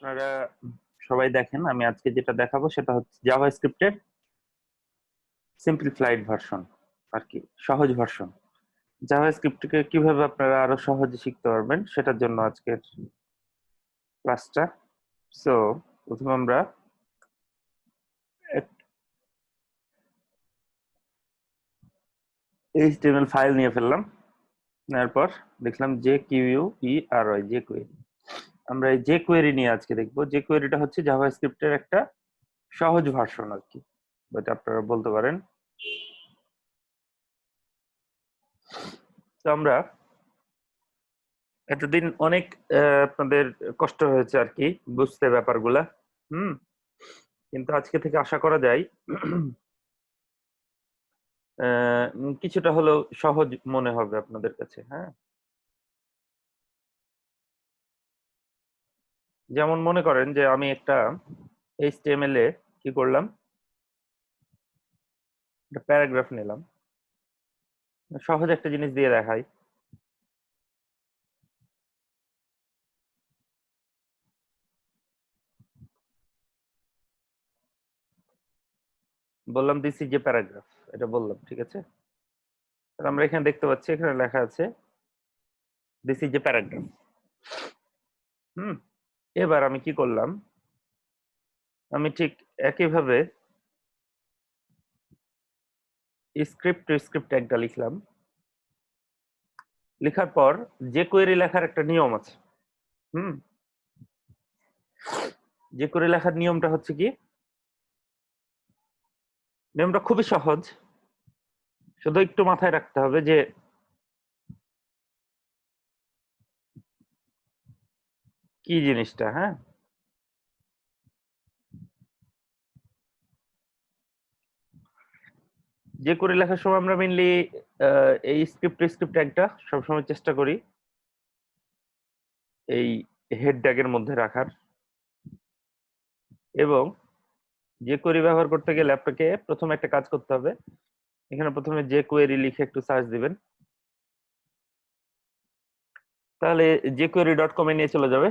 আপনারা সবাই দেখেন, আমি আজকে যেটা দেখাবো সেটা হচ্ছে জাভাস্ক্রিপ্টের সিম্পলিফাইড ভার্সন, আর কি সহজ ভার্সন। জাভাস্ক্রিপ্টকে কিভাবে আপনারা আরো সহজে শিখতে পারবেন সেটার জন্য আজকের ক্লাসটা। সো প্রথমে আমরা এইচটিএমএল ফাইল নিয়ে ফেললাম, নেওয়ার পর দেখলাম JQUERY jQuery। আমরা এই jQuery নিয়ে আজকে দেখবো। jQueryটা হচ্ছে জাভাস্ক্রিপ্টের একটা সহজ ভার্সন আর কি, যেটা আপনারা বলতে পারেন। তো আমরা এতদিন অনেক আপনাদের কষ্ট হয়েছে আর কি বুঝতে ব্যাপারগুলা। হুম কিন্তু আজকে থেকে আশা করা যায় কিছুটা হলেও সহজ মনে হবে আপনাদের কাছে। হ্যাঁ, যেমন মনে করেন যে আমি একটা HTML এ কি করলাম, একটা প্যারাগ্রাফ নিলাম। সহজ একটা জিনিস দিয়ে দেখাই। বললাম দিস ইজ এ প্যারাগ্রাফ, এটা বললাম, ঠিক আছে। আর আমরা এখানে দেখতে পাচ্ছি, এখানে লেখা আছে দিস ইজ এ প্যারাগ্রাফ। হুম এবার আমি কি করলাম, আমি ঠিক একইভাবে স্ক্রিপ্ট টু স্ক্রিপ্ট একটা লিখলাম। লেখার পর যে কোয়েরি লেখার একটা নিয়ম আছে। হুম যে কোয়েরি লেখার নিয়মটা হচ্ছে কি, নিয়মটা খুবই সহজ, শুধু একটু মাথায় রাখতে হবে যে কি জিনিসটা। হ্যাঁ, যে কোয়েরি লেখার সময় আমরা মেইনলি এই স্ক্রিপ্ট টু স্ক্রিপ্ট একটা সবসময় চেষ্টা করি এই হেড ট্যাগের মধ্যে রাখার, এবং যে কোয়েরি ব্যবহার করতে গেলে আপনাকে প্রথমে একটা কাজ করতে হবে। এখানে প্রথমে যে কোয়েরি লিখে একটু সার্চ দিবেন, তাহলে jQuery.com এ নিয়ে চলে যাবে।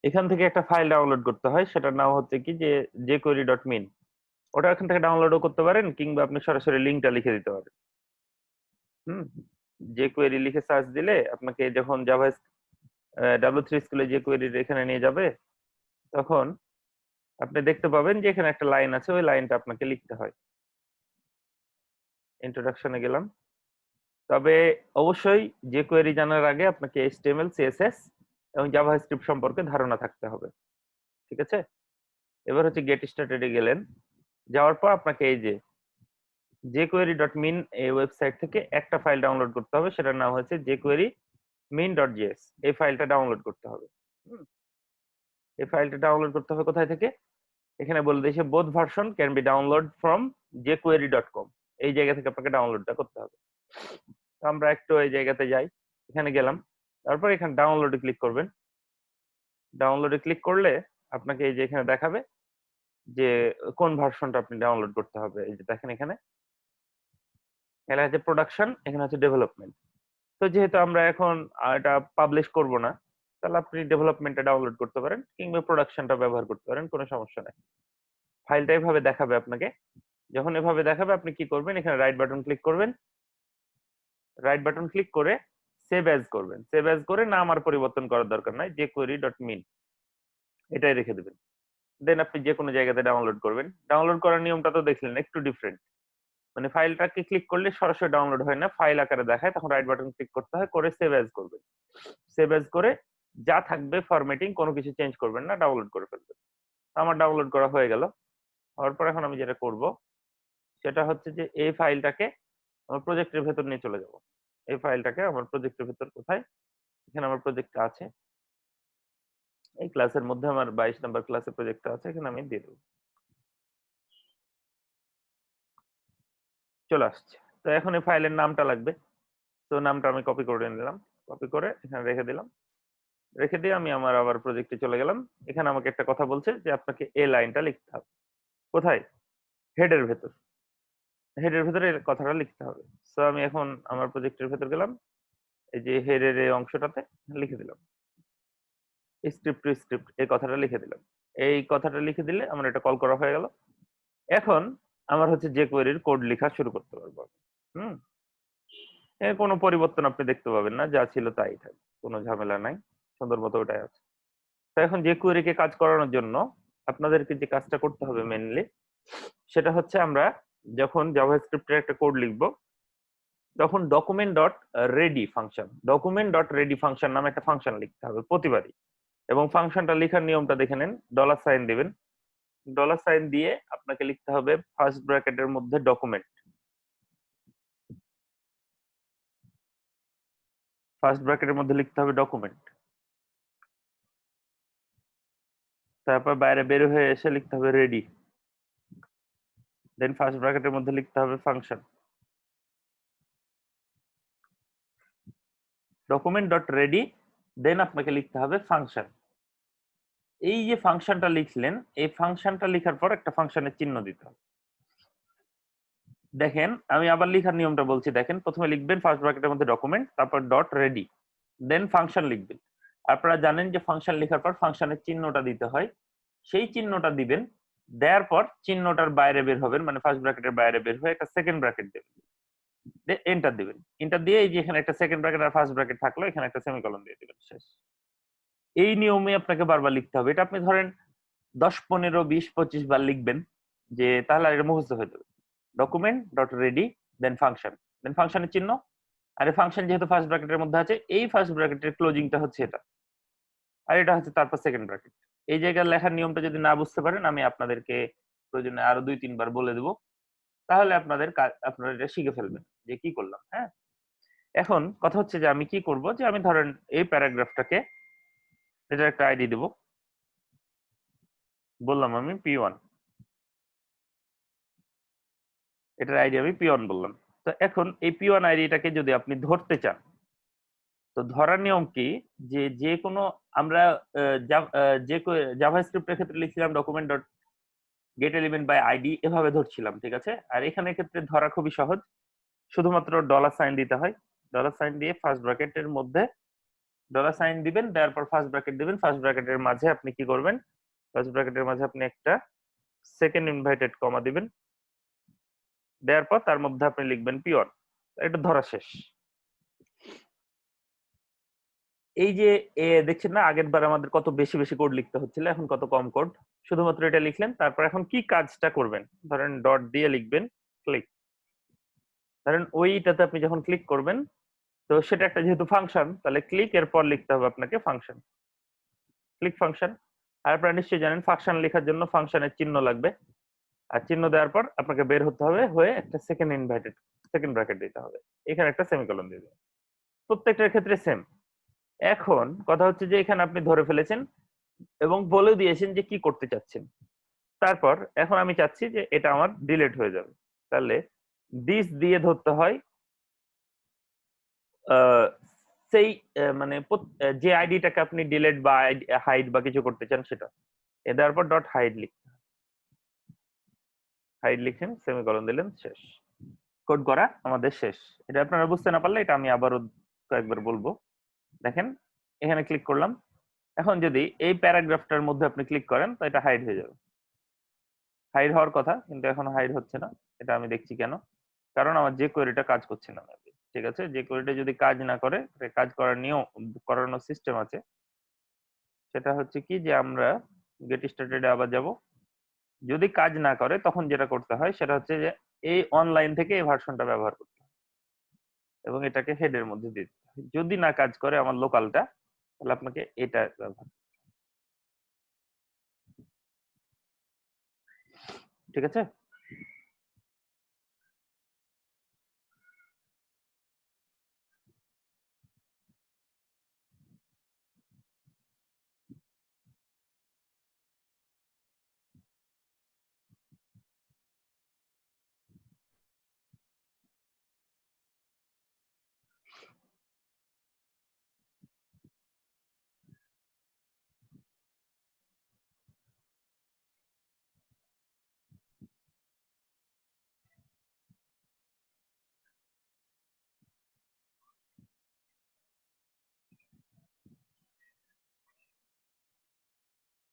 এখান থেকে একটা ফাইল ডাউনলোড করতে হয়, সেটার নাম হচ্ছে কি যে jQuery.min। ওটা এখান থেকে ডাউনলোডও করতে পারেন, কিংবা আপনি সরাসরি লিঙ্কটা লিখে দিতে পারেন। হুম jQuery লিখে সার্চ দিলে আপনাকে যখন জাভা W3 স্কুলে jQuery এখানে নিয়ে যাবে, তখন আপনি দেখতে পাবেন যে এখানে একটা লাইন আছে, ওই লাইনটা আপনাকে লিখতে হয়। ইন্ট্রোডাকশনে গেলাম। তবে অবশ্যই jQuery জানার আগে আপনাকে HTML CSS এবং জাভাস্ক্রিপ্ট সম্পর্কে ধারণা থাকতে হবে, ঠিক আছে। এবার হচ্ছে গেট স্টার্টেড এ গেলেন, যাওয়ার পর আপনাকে এই যে jQuery.min এই ওয়েবসাইট থেকে একটা ফাইল ডাউনলোড করতে হবে, সেটার নাম হচ্ছে jQuery min.js। এই ফাইলটা ডাউনলোড করতে হবে। হুম, এই ফাইলটা ডাউনলোড করতে হবে কোথায় থেকে, এখানে বলে দিয়েছে both version can be download from jQuery.com। এই জায়গা থেকে আপনাকে ডাউনলোডটা করতে হবে। তো আমরা একটু এই জায়গাতে যাই, এখানে গেলাম, তারপর এখানে ডাউনলোডে ক্লিক করবেন। ডাউনলোডে ক্লিক করলে আপনাকে এই যে এখানে দেখাবে যে কোন ভার্সনটা আপনি ডাউনলোড করতে হবে। এই যে দেখেন এখানে লেখা আছে প্রোডাকশন, এখানে হচ্ছে ডেভেলপমেন্ট। তো যেহেতু আমরা এখন এটা পাবলিশ করব না, তাহলে আপনি ডেভেলপমেন্টটা ডাউনলোড করতে পারেন, কিংবা প্রোডাকশনটা ব্যবহার করতে পারেন, কোনো সমস্যা নাই। ফাইলটা এভাবে দেখাবে আপনাকে। যখন এভাবে দেখাবে আপনি কি করবেন, এখানে রাইট বাটন ক্লিক করবেন। রাইট বাটন ক্লিক করে সেভ অ্যাজ করবেন। সেভ অ্যাজ করে নাম আর পরিবর্তন করার দরকার নাই, jQuery.min এটাই রেখে দেবেন। দেন আপনি যে কোনো জায়গাতে ডাউনলোড করবেন। ডাউনলোড করার নিয়মটা তো দেখলেন, একটু ডিফারেন্ট। মানে ফাইলটাকে ক্লিক করলে সরাসরি ডাউনলোড হয় না, ফাইল আকারে দেখায়, তখন রাইট বাটন ক্লিক করতে হয়, করে সেভ অ্যাজ করবেন। সেভ অ্যাজ করে যা থাকবে ফরম্যাটিং, কোনো কিছু চেঞ্জ করবেন না, ডাউনলোড করে ফেলবেন। আমার ডাউনলোড করা হয়ে গেল। হওয়ার পর এখন আমি যেটা করব সেটা হচ্ছে যে এই ফাইলটাকে আমার প্রজেক্টের ভেতর নিয়ে চলে যাব। এই ফাইলটাকে আমার প্রজেক্টের ভেতর কোথায়, এখানে আমার প্রজেক্টটা আছে, এই ক্লাসের মধ্যে আমার 22 নাম্বার ক্লাসের প্রজেক্টটা আছে, এখানে আমি দিয়ে দেবো। চলে আসছে। তো এখন এই ফাইলের নামটা লাগবে। তো নামটা আমি কপি করে নিলাম, কপি করে এখানে রেখে দিলাম। রেখে দিয়ে আমি আমার আবার প্রজেক্টে চলে গেলাম। এখানে আমাকে একটা কথা বলছে যে আপনাকে এই লাইনটা লিখতে হবে। কোথায়? হেডের ভেতর। হেডের ভেতরে এই কথাটা লিখতে হবে। সো আমি এখন আমার প্রজেক্টের ভেতর গেলাম, এই যে হেডের এই অংশটাতে লিখে দিলাম। স্ক্রিপ্ট টু স্ক্রিপ্ট এই কথাটা লিখে দিলাম। এই কথাটা লিখে দিলে আমার এটা কল করা হয়ে গেল। এখন আমার হচ্ছে যে কোয়েরির কোড লেখা শুরু করতে পারবো। হুম এর কোনো পরিবর্তন আপনি দেখতে পাবেন না, যা ছিল তাই থাকবে, কোনো ঝামেলা নাই, সুন্দর মতো ওটাই আছে। তো এখন যে কোয়েরিকে কাজ করানোর জন্য আপনাদেরকে যে কাজটা করতে হবে মেইনলি, সেটা হচ্ছে আমরা যখন জাভাস্ক্রিপ্টের একটা কোড লিখবো, তখন ডকুমেন্ট.রেডি নামে একটা ফাংশন লিখতে হবে প্রতিবারই। এবং ফাংশনটা লেখার নিয়মটা দেখে নেন, $সাইন দিবেন। $সাইন দিয়ে আপনাকে লিখতে হবে ফার্স্ট ব্র্যাকেটের মধ্যে ডকুমেন্ট, ফার্স্ট ব্র্যাকেটের মধ্যে লিখতে হবে ডকুমেন্ট, তারপর বাইরে বের হয়ে এসে লিখতে হবে রেডি, দেন ফার্স্ট ব্র্যাকেটের মধ্যে লিখতে হবে ফাংশন, ডকুমেন্ট.রেডি, দেন আপনাকে লিখতে হবে ফাংশন। এই যে ফাংশনটা লিখলেন, এই ফাংশনটা লেখার পর একটা ফাংশনের চিহ্ন দিতে হবে। দেখেন আমি আবার লেখার নিয়মটা বলছি, দেখেন প্রথমে লিখবেন ফার্স্ট ব্র্যাকেটের মধ্যে ডকুমেন্ট, তারপর .রেডি, দেন ফাংশন লিখবেন। আপনারা জানেন যে ফাংশন লেখার পর ফাংশনের চিহ্নটা দিতে হয়, সেই চিহ্নটা দিবেন। দেওয়ার পর চিহ্নটার বাইরে বের হবেন, মানে ফার্স্ট ব্র্যাকেটের বাইরে বের হয়ে একটা সেকেন্ড ব্র্যাকেট দেবেন, এন্টার দিবেন। এন্টার দিয়ে এই যে এখানে একটা সেকেন্ড ব্র্যাকেট আর ফার্স্ট ব্র্যাকেট থাকলো, এখানে একটা সেমিকলন দিয়ে দিবেন, শেষ। এই নিয়মে আপনাকে বারবার লিখতে হবে। এটা আপনি ধরেন 10, 15, 20, 25 বার লিখবেন, যে তাহলে এটা মুখস্থ হয়ে যাবে। ডকুমেন্ট.রেডি, দেন ফাংশন, দেন ফাংশনের চিহ্ন। আর এই ফাংশন যেহেতু ফার্স্ট ব্র্যাকেটের মধ্যে আছে, এই ফার্স্ট ব্র্যাকেটের ক্লোজিংটা হচ্ছে এটা, আর এটা হচ্ছে তারপর সেকেন্ড ব্র্যাকেট। এই জায়গায় লেখার নিয়মটা যদি না বুঝতে পারেন, আমি আপনাদেরকে প্রয়োজনে আরো 2-3 বার বলে দেবো, তাহলে আপনারা এটা শিখে ফেলবেন যে কি করলাম। হ্যাঁ, এখন কথা হচ্ছে যে আমি কি করব, যে আমি ধরেন এই প্যারাগ্রাফটাকে এটার একটা আইডি দেব, বললাম আমি P1, এটার আইডি আমি P1 বললাম। তো এখন এই P1 আইডিটাকে যদি আপনি ধরতে চান, তো ধরার নিয়ম কি, যে যে কোনো আমরা যে জাভাস্ক্রিপ্টের ক্ষেত্রে লিখছিলাম document dot get element by ID, এভাবে ধরছিলাম, ঠিক আছে। আর এখানে ক্ষেত্রে ধরা খুবই সহজ, শুধুমাত্র $সাইন দিতে হয়। $সাইন দিয়ে ফার্স্ট ব্র্যাকেটের মধ্যে $সাইন দিবেন, দেওয়ার পর ফার্স্ট ব্র্যাকেট দিবেন। ফার্স্ট ব্র্যাকেটের মাঝে আপনি কি করবেন, ফার্স্ট ব্র্যাকেটের মাঝে আপনি একটা সেকেন্ড ইনভাইটেড কমা দিবেন, দেওয়ার পর তার মধ্যে আপনি লিখবেন P1। এটা ধরা শেষ। এই যে দেখছেন না, আগের বার আমাদের কত বেশি বেশি কোড লিখতে হচ্ছিল, এখন কত কম কোড, শুধুমাত্র এটা লিখলেন। তারপর এখন কি কাজটা করবেন, ধরেন ডট দিয়ে লিখবেন ক্লিক। ধরেন ওইটাতে আপনি যখন ক্লিক করবেন, তো সেটা একটা যেহেতু ফাংশন, তাহলে ক্লিক এর পর লিখতে হবে আপনাকে ফাংশন, ক্লিক ফাংশন। আর আপনারা নিশ্চয়ই জানেন ফাংশন লেখার জন্য ফাংশনের চিহ্ন লাগবে, আর চিহ্ন দেওয়ার পর আপনাকে বের হতে হবে হয়ে একটা সেকেন্ড ব্র্যাকেট দিতে হবে, এখানে একটা সেমিকোলন দিয়ে দেবেন। প্রত্যেকটার ক্ষেত্রে সেম। এখন কথা হচ্ছে যে এখানে আপনি ধরে ফেলেছেন এবং বলে দিয়েছেন যে কি করতে চাচ্ছেন। তারপর এখন আমি চাচ্ছি যে এটা আমার ডিলিট হয়ে যাবে, তাহলে দিস দিয়ে ধরতে হয় সেই মানে যে আইডিটাকে আপনি ডিলিট বা হাইড বা কিছু করতে চান সেটা। দেওয়ার পর ডট হাইড হাইড লিখছেন, সেমিকোলন দিলেন, শেষ। কোড করা আমাদের শেষ। এটা আপনারা বুঝতে না পারলে এটা আমি আবারও কয়েকবার বলবো। দেখেন এখানে ক্লিক করলাম, এখন যদি এই প্যারাগ্রাফটার মধ্যে আপনি ক্লিক করেন, তো এটা হাইড হয়ে যাবে। হাইড হওয়ার কথা, কিন্তু এখন হাইড হচ্ছে না। এটা আমি দেখছি কেন, কারণ আমার যে কোয়েরিটা কাজ করছে না। ঠিক আছে, যে কোয়েরিটা যদি কাজ না করে, কাজ করার নিয়ম করানোর সিস্টেম আছে। সেটা হচ্ছে কি, যে আমরা গেট স্টার্টেড আবার যাব, যদি কাজ না করে তখন যেটা করতে হয় সেটা হচ্ছে যে এই অনলাইন থেকে এই ভার্সনটা ব্যবহার করতে হয় এবং এটাকে হেডের মধ্যে দিতে হয়। যদি না কাজ করে আমার লোকালটা, তাহলে আপনাকে এটা ব্যবহার, ঠিক আছে।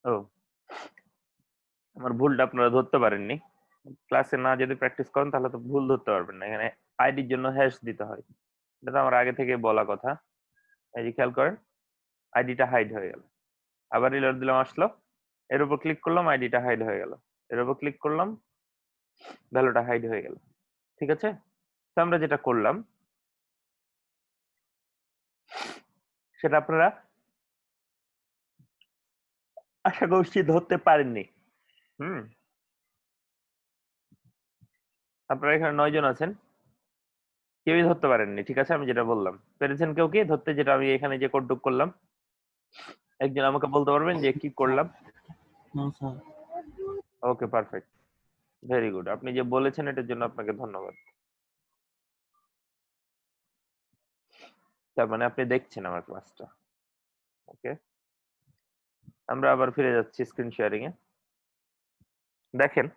ও আমার ভুলটা আপনারা ধরতে পারেননি। ক্লাসে না যদি প্র্যাকটিস করেন তাহলে তো ভুল ধরতে পারবেন না। এখানে আইডির জন্য হ্যাশ দিতে হয়। এটা তো আমার আগে থেকে বলা কথা। এই যে খেয়াল করেন আইডিটা হাইড হয়ে গেল। আবার রিলোড দিলাম আসলো। এর উপর ক্লিক করলাম আইডিটা হাইড হয়ে গেল। এর উপর ক্লিক করলাম ভ্যালুটা হাইড হয়ে গেল। ঠিক আছে? তো আমরা যেটা করলাম সেটা আপনারা আশা করছি ধরতে পারেননি। হুম আপনারা এখানে 9 জন আছেন। কেউই ধরতে পারেননি। ঠিক আছে? আমি যেটা বললাম। পেরেছেন কেউ কি ধরতে যেটা আমি এখানে যে কোডটুক করলাম? একজন আমাকে বলতে পারবেন যে কি করলাম? Okay perfect. Very good. আপনি যে বলেছেন এটার জন্য আপনাকে ধন্যবাদ। তার মানে আপনি দেখছেন আমার ক্লাসটা। ওকে। আমরা আবার ফিরে যাচ্ছি স্ক্রিন শেয়ারিং এ। দেখেন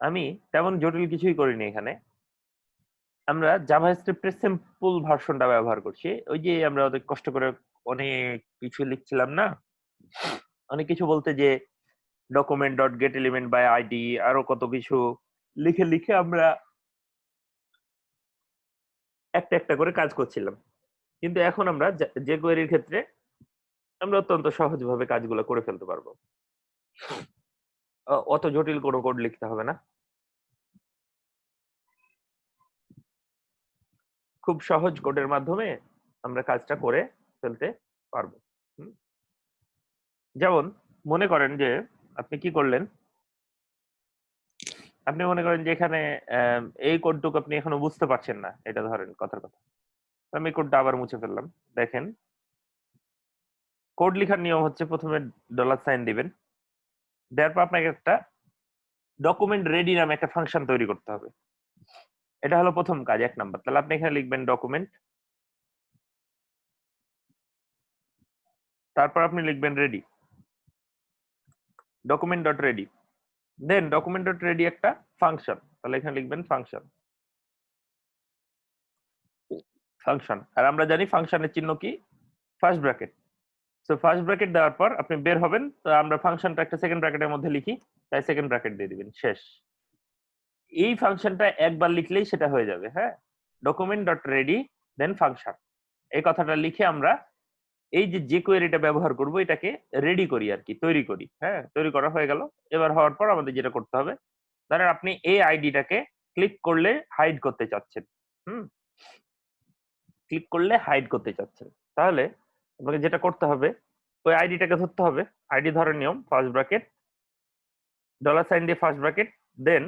আমি তেমন জটিল কিছুই করিনি এখানে। আমরা জাভাস্ক্রিপ্টের সিম্পল ভার্সনটা ব্যবহার করছি। ওই যে আমরা অনেক কষ্ট করে অনেক কিছু লিখছিলাম না? অনেক কিছু বলতে যে document dot get element by ID আরো কত কিছু লিখে লিখে আমরা একটা একটা করে কাজ করছিলাম। কিন্তু এখন আমরা যে কোয়েরির ক্ষেত্রে আমরা অত্যন্ত সহজভাবে কাজগুলো করে ফেলতে পারবো। অত জটিল কোনো কোড লিখতে হবে না। খুব সহজ কোডের মাধ্যমে আমরা কাজটা করে ফেলতে পারবো। হুম? যেমন মনে করেন যে আপনি কি করলেন? আপনি মনে করেন যে এখানে এই কোডটুকু আপনি এখনো বুঝতে পারছেন না। এটা ধরেন কথার কথা। আমি কোডটা আবার মুছে ফেললাম। দেখেন কোড লেখার নিয়ম হচ্ছে প্রথমে ডলার সাইন দিবেন। দেওয়ার পর আপনাকে একটা ডকুমেন্ট রেডি নামে একটা ফাংশন তৈরি করতে হবে। এটা হলো প্রথম কাজ 1 নাম্বার। তাহলে আপনি এখানে লিখবেন ডকুমেন্ট। তারপর আপনি লিখবেন ready. Document dot ready. Then document dot ready একটা ফাংশন। তাহলে এখানে লিখবেন ফাংশন। ফাংশন। আর আমরা জানি ফাংশনের চিহ্ন কি? First bracket. So first bracket দেওয়ার পর আপনি বের হবেন। তো আমরা ফাংশনটা একটা সেকেন্ড ব্র্যাকেটের মধ্যে লিখি। তাই সেকেন্ড ব্র্যাকেট দিয়ে দিবেন। শেষ। এই ফাংশনটা একবার লিখলেই সেটা হয়ে যাবে। হ্যাঁ? ডকুমেন্ট ডট রেডি দেন ফাংশন। এই কথাটা লিখে আমরা এই যে কোয়েরিটা ব্যবহার করব এটাকে রেডি করি আরকি, তৈরি করি। হ্যাঁ? তৈরি করা হয়ে গেল। এবার হওয়ার পর আমাদের যেটা করতে হবে, ধরেন আপনি এই আইডিটাকে ক্লিক করলে হাইড করতে চাচ্ছেন। হুম? ক্লিক করলে হাইড করতে চাচ্ছেন। তাহলে আপনাকে যেটা করতে হবে, ওই আইডিটাকে ধরতে হবে। আইডি ধরার নিয়ম ফার্স্ট ব্র্যাকেট, ডলার সাইন দিয়ে ফার্স্ট ব্র্যাকেট, দেন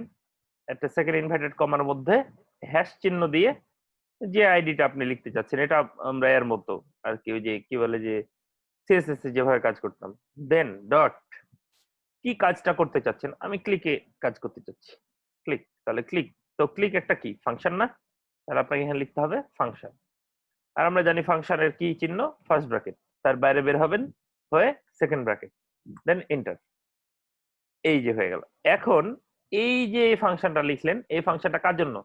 একটা সেকেন্ড ইনভার্টেড কমার মধ্যে হ্যাশ চিহ্ন দিয়ে যে আইডিটা আপনি লিখতে চাচ্ছেন, এটা আমরা এর মতো আরকি ওই যে কি বলে যে সিএসএস এ যেভাবে কাজ করতাম। দেন ডট কি কাজটা করতে চাচ্ছেন? আমি ক্লিকে কাজ করতে চাচ্ছি। ক্লিক। তাহলে ক্লিক। তো ক্লিক একটা কি? ফাংশন না? তাহলে আপনাকে এখানে লিখতে হবে ফাংশন। আর আমরা জানি ফাংশনের কি চিহ্ন? First bracket. তার বাইরে বের হবেন হয়ে সেকেন্ড ব্র্যাকেট। দেন এন্টার। এই যে হয়ে গেল। এখন এই যে ফাংশনটা লিখলেন, এই ফাংশনটা কার জন্য?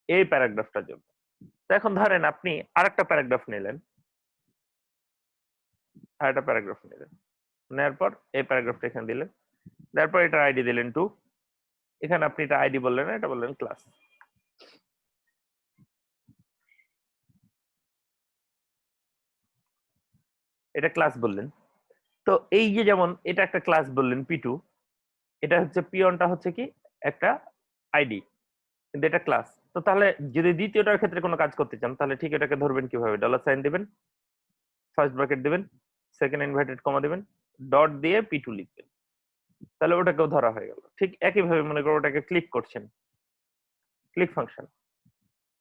এই প্যারাগ্রাফটার জন্য। তো এখন ধরেন আপনি আরেকটা প্যারাগ্রাফ নিলেন। আরেকটা প্যারাগ্রাফ নিলেন। নেওয়ার পর এই প্যারাগ্রাফটা এখানে দিলেন। তারপর এটার আইডি দিলেন 2। এখানে আপনি এটা আইডি বললেন না, এটা বললেন ক্লাস। এটা ক্লাস বললেন। তো এই যে যেমন এটা একটা ক্লাস বললেন P2, এটা হচ্ছে P1টা হচ্ছে কি একটা আইডি, কিন্তু এটা ক্লাস। তো তাহলে যদি দ্বিতীয়টার ক্ষেত্রে কোনো কাজ করতে চান তাহলে ঠিক এটাকে ধরবেন কিভাবে? ডলার সাইন দিবেন, ফার্স্ট ব্র্যাকেট দিবেন, সেকেন্ড ইনভার্টেড কমা দিবেন, ডট দিয়ে P2 লিখবেন। তাহলে ওটাকেও ধরা হয়ে গেল। ঠিক একইভাবে মনে করো ওটাকে ক্লিক করছেন, ক্লিক ফাংশন।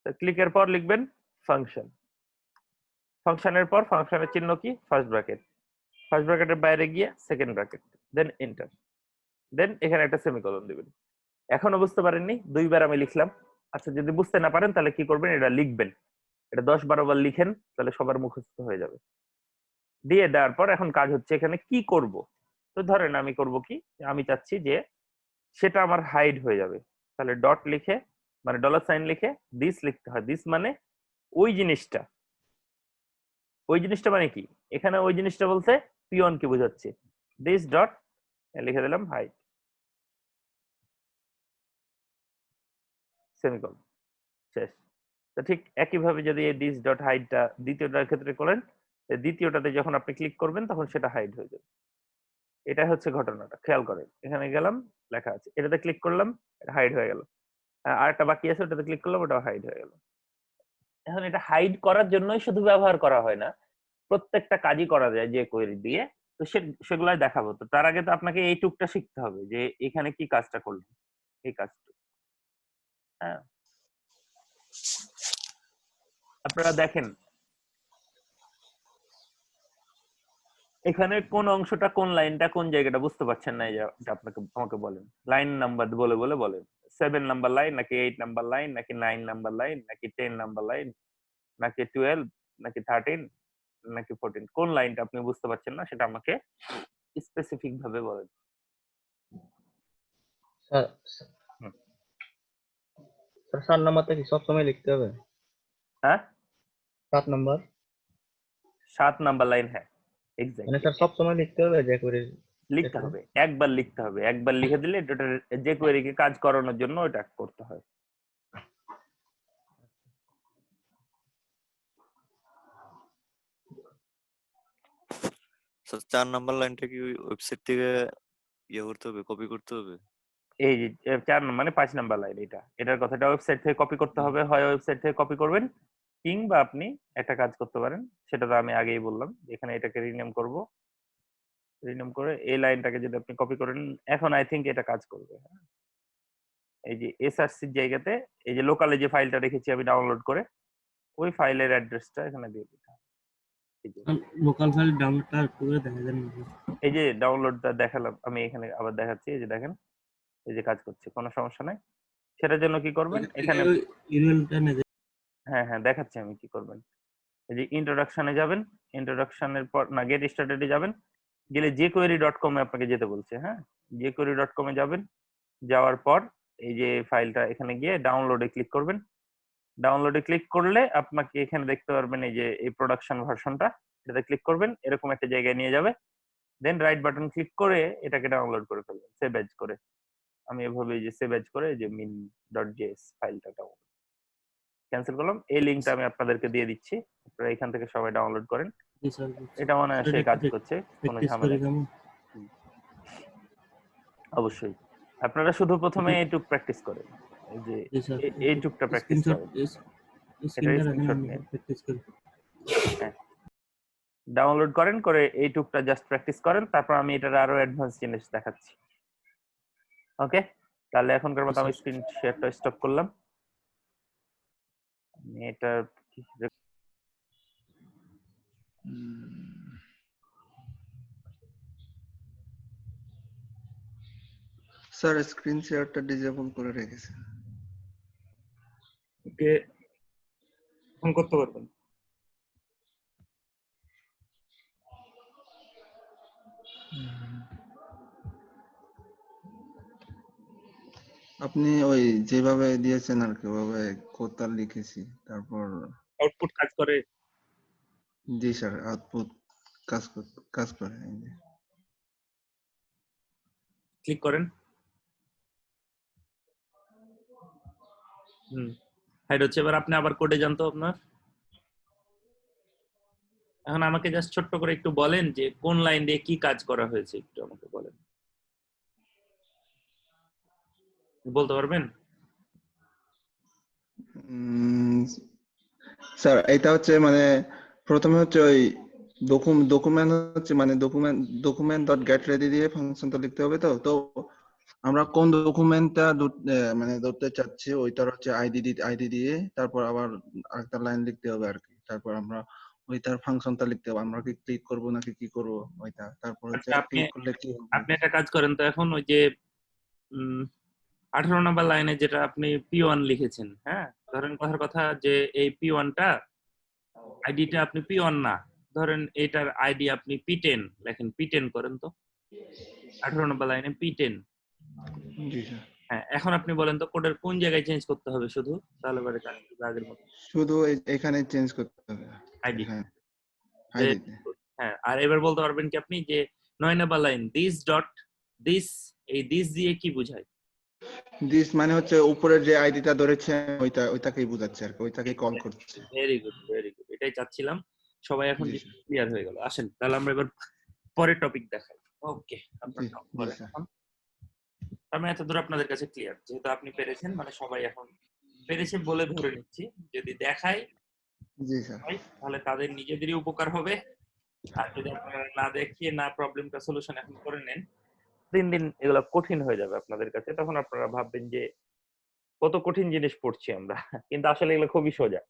তো ক্লিকের পর লিখবেন ফাংশন। ফাংশনের পর ফাংশনের চিহ্ন কি? First bracket. ফার্স্ট ব্র্যাকেটের বাইরে গিয়ে সেকেন্ড ব্র্যাকেট, দেন এন্টার। দেন এখানে একটা সেমিকোলন দিবেন। এখনো বুঝতে পারেননি? 2 বার আমি লিখলাম। আচ্ছা যদি বুঝতে না পারেন তাহলে কি করবেন? এটা লিখবেন। এটা 10-12 বার লিখেন, তাহলে সবার মুখস্থ হয়ে যাবে। দিয়ে দেওয়ার পর এখন কাজ হচ্ছে এখানে কি করব? তো ধরেন আমি করব কি? আমি চাচ্ছি যে সেটা আমার হাইড হয়ে যাবে। তাহলে ডট লিখে মানে ডলার সাইন লিখে দিস লিখতে হয়। দিস মানে ওই জিনিসটা। ওই জিনিসটা মানে কি? এখানে ওই জিনিসটা বলতে P1 কে বোঝাচ্ছে। দিস ডট লিখে দিলাম হাইট সেমিকোলন, শেষ। তো ঠিক একইভাবে যদি এই দিস ডট হাইটটা দ্বিতীয়টার ক্ষেত্রে করেন, দ্বিতীয়টাতে যখন আপনি ক্লিক করবেন তখন সেটা হাইড হয়ে যাবে। এটা হচ্ছে ঘটনাটা, খেয়াল করেন। এখানে গেলাম, লেখা আছে, এটাতে ক্লিক করলাম, এটা হাইড হয়ে গেল। আর একটা বাকি আছে, ওটাতে ক্লিক করলাম, ওটাও হাইড হয়ে গেল। এখন এটা হাইড করার জন্যই শুধু ব্যবহার করা হয় না, প্রত্যেকটা কাজই করা যায় যে কোয়েরি দিয়ে। তো সেগুলাই দেখাবো। তো তার আগে তো আপনাকে এই টুকটা শিখতে হবে যে এখানে কি কাজটা করলেন, এই কাজটা। হ্যাঁ, আপনারা দেখেন এখানে কোন অংশটা, কোন লাইনটা, কোন জায়গাটা বুঝতে পারছেন না, এই যে এটা আপনাকে আমাকে বলেন। লাইন নাম্বার বলে বলে বলেন 7 নাম্বার লাইন নাকি 8 নাম্বার লাইন নাকি 9 নাম্বার লাইন নাকি 10 নাম্বার লাইন নাকি 12 নাকি 13 নাকি 14, কোন লাইনটা আপনি বুঝতে পারছেন না সেটা আমাকে স্পেসিফিক ভাবে বলেন। স্যার, হুম। স্যার 7 নাম্বারটা কি সবসময় লিখতে হবে? হ্যাঁ, 7 নাম্বার 7 নাম্বার লাইন, হ্যাঁ মানে এক্স্যাক্টলি স্যার সবসময় লিখতে হবে যে করে লিখতে হবে। একবার লিখতে হবে, একবার লিখে দিলে এটা যে কোয়েরিকে কাজ করানোর জন্য এটা করতে হয়। স্যার 4 নাম্বার লাইনটা কি ওই ওয়েবসাইট থেকে ইয়ে করতে হবে, কপি করতে হবে? এই যে 4 মানে 5 নাম্বার লাইন, এটার কথাটা ওয়েবসাইট থেকে কপি করতে হবে। হয় ওয়েবসাইট থেকে কপি করবেন, কিংবা আপনি একটা কাজ করতে পারেন, সেটা তো আমি আগেই বললাম। এখানে এটাকে রিনেম করব, রিনেম করে এই লাইনটাকে যদি আপনি কপি করেন, এখন আই থিংক এটা কাজ করবে। হ্যাঁ, এই যে এসআরসির জায়গাতে এই যে লোকালে যে ফাইলটা রেখেছি আমি ডাউনলোড করে, ওই ফাইলের অ্যাড্রেসটা এখানে দিয়ে দিতে হবে। লোকাল ফাইল ডাউনলোডটা করে দেখা যায় না। এই যে ডাউনলোডটা দেখালাম আমি, এখানে আবার দেখাচ্ছি। এই যে দেখেন, এই যে কাজ করছে, কোনো সমস্যা নাই। সেটার জন্য কি করবেন, এখানে ইউআরএলটা না হ্যাঁ হ্যাঁ দেখাচ্ছি আমি কি করবেন। এই যে ইন্ট্রোডাকশনে যাবেন, ইন্ট্রোডাকশনের পর না গেট স্টার্টেডে যাবেন, গেলে jquery.com এ আপনাকে যেতে বলছে। হ্যাঁ, jquery.com এ যাবেন, যাওয়ার পর এই যে ফাইলটা এখানে গিয়ে ডাউনলোডে ক্লিক করবেন। ডাউনলোডে ক্লিক করলে আপনাকে এখানে দেখতে পারবেন এই যে এই প্রোডাকশন ভার্সনটা, এটাতে ক্লিক করবেন, এরকম একটা জায়গায় নিয়ে যাবে। দেন রাইট বাটন ক্লিক করে এটাকে ডাউনলোড করে ফেলবেন সেভ এজ করে। আমি এভাবে এই যে সেভ এজ করে যে min.js ফাইলটা ক্যান্সেল করলাম। এই লিঙ্কটা আমি আপনাদেরকে দিয়ে দিচ্ছি, আপনারা এখান থেকে সবাই ডাউনলোড করেন। এটা মনে হয় সে কাজ করছে, কোনো ঝামেলা নেই। অবশ্যই আপনারা শুধু প্রথমে এইটুক প্র্যাকটিস করেন, এই যে এইটুকটা প্র্যাকটিস করেন। এটা স্ক্রিনশট নিন, প্র্যাকটিস করি। হ্যাঁ ডাউনলোড করেন, করে এইটুকটা জাস্ট প্র্যাকটিস করেন, তারপর আমি এটার আরো অ্যাডভান্স জিনিস দেখাচ্ছি। ওকে, তাহলে এখনকার মতো আমি স্ক্রিন শেয়ারটা স্টপ করলাম। আমি এটা স্যার স্ক্রিন শেয়ারটা ডিসেবল করে রেখেছে। ওকে, ফোন করতে পারবেন। আপনি ওই যেভাবে দিয়েছেন আর কি ওভাবে কোডটা লিখেছি, তারপর আউটপুট কাজ করে। জি স্যার আউটপুট কাজ করে। ক্লিক করেন, হাইড হচ্ছে। এবার আপনি আবার কোডে যান তো আপনার। এখন আমাকে জাস্ট ছোট্ট করে একটু বলেন যে কোন লাইন দিয়ে কি কাজ করা হয়েছে, একটু আমাকে বলেন, বলতে পারবেন? স্যার এটা হচ্ছে মানে প্রথমে হচ্ছে ওই ডকুমেন্ট হচ্ছে মানে ডকুমেন্ট ডট গেট রেডি দিয়ে ফাংশনটা লিখতে হবে। তো তো আমরা কোন ডকুমেন্টটা মানে ধরতে চাচ্ছি ওইটার হচ্ছে আইডি দিয়ে তারপর আবার আরেকটা লাইন লিখতে হবে আর কি। তারপর আমরা ওইটার ফাংশনটা লিখতে হবে, আমরা কি ক্লিক করব নাকি কি করব ওইটা। তারপর হচ্ছে আচ্ছা, আপনি ক্লিক করলে কি হবে। আপনি একটা কাজ করেন তো, এখন ওই যে 18 নাম্বার লাইনে যেটা আপনি P1 লিখেছেন, হ্যাঁ ধরেন কথার কথা যে এই P1টা আইডিটা আপনি P1 না, ধরেন এটার আইডি আপনি P10 লেখেন, P10 করেন তো 18 নাম্বার লাইনে P10। জি স্যার। হ্যাঁ, এখন আপনি বলেন তো কোডের কোন জায়গায় চেঞ্জ করতে হবে শুধু, তাহলে পরে কাজ করবে আগের মতো। শুধু এখানে চেঞ্জ করতে হবে আইডি, আইডিতে। হ্যাঁ। আর এবার বলতে পারবেন কি আপনি যে 9 number line this dot this, এই দিস দিয়ে কি বোঝায়? দিস মানে হচ্ছে উপরের যে আইডিটা ধরেছে ওইটাকেই বোঝাচ্ছে আর কি, ওইটাকেই কল করছে। ভেরি গুড, ভেরি গুড, এটাই চাচ্ছিলাম। সবাই এখন জি ক্লিয়ার হয়ে গেল। আসেন তাহলে আমরা এবার পরের টপিক দেখাই। ওকে, আপনার জি টপিক জি করেন স্যার। এখন। আমি এত দূর আপনাদের কাছে ক্লিয়ার, যেহেতু আপনি পেরেছেন মানে সবাই এখন পেরেছে বলে ধরে নিচ্ছি। যদি দেখাই জি স্যার। হয় তাহলে তাদের নিজেদেরই উপকার হবে, আর যদি আপনারা না দেখিয়ে না প্রবলেমটা সলিউশন এখন করে নেন, দিন দিন এগুলো কঠিন হয়ে যাবে আপনাদের কাছে। তখন আপনারা ভাববেন যে কত কঠিন জিনিস পড়ছি আমরা, কিন্তু আসলে এগুলো খুবই সোজা।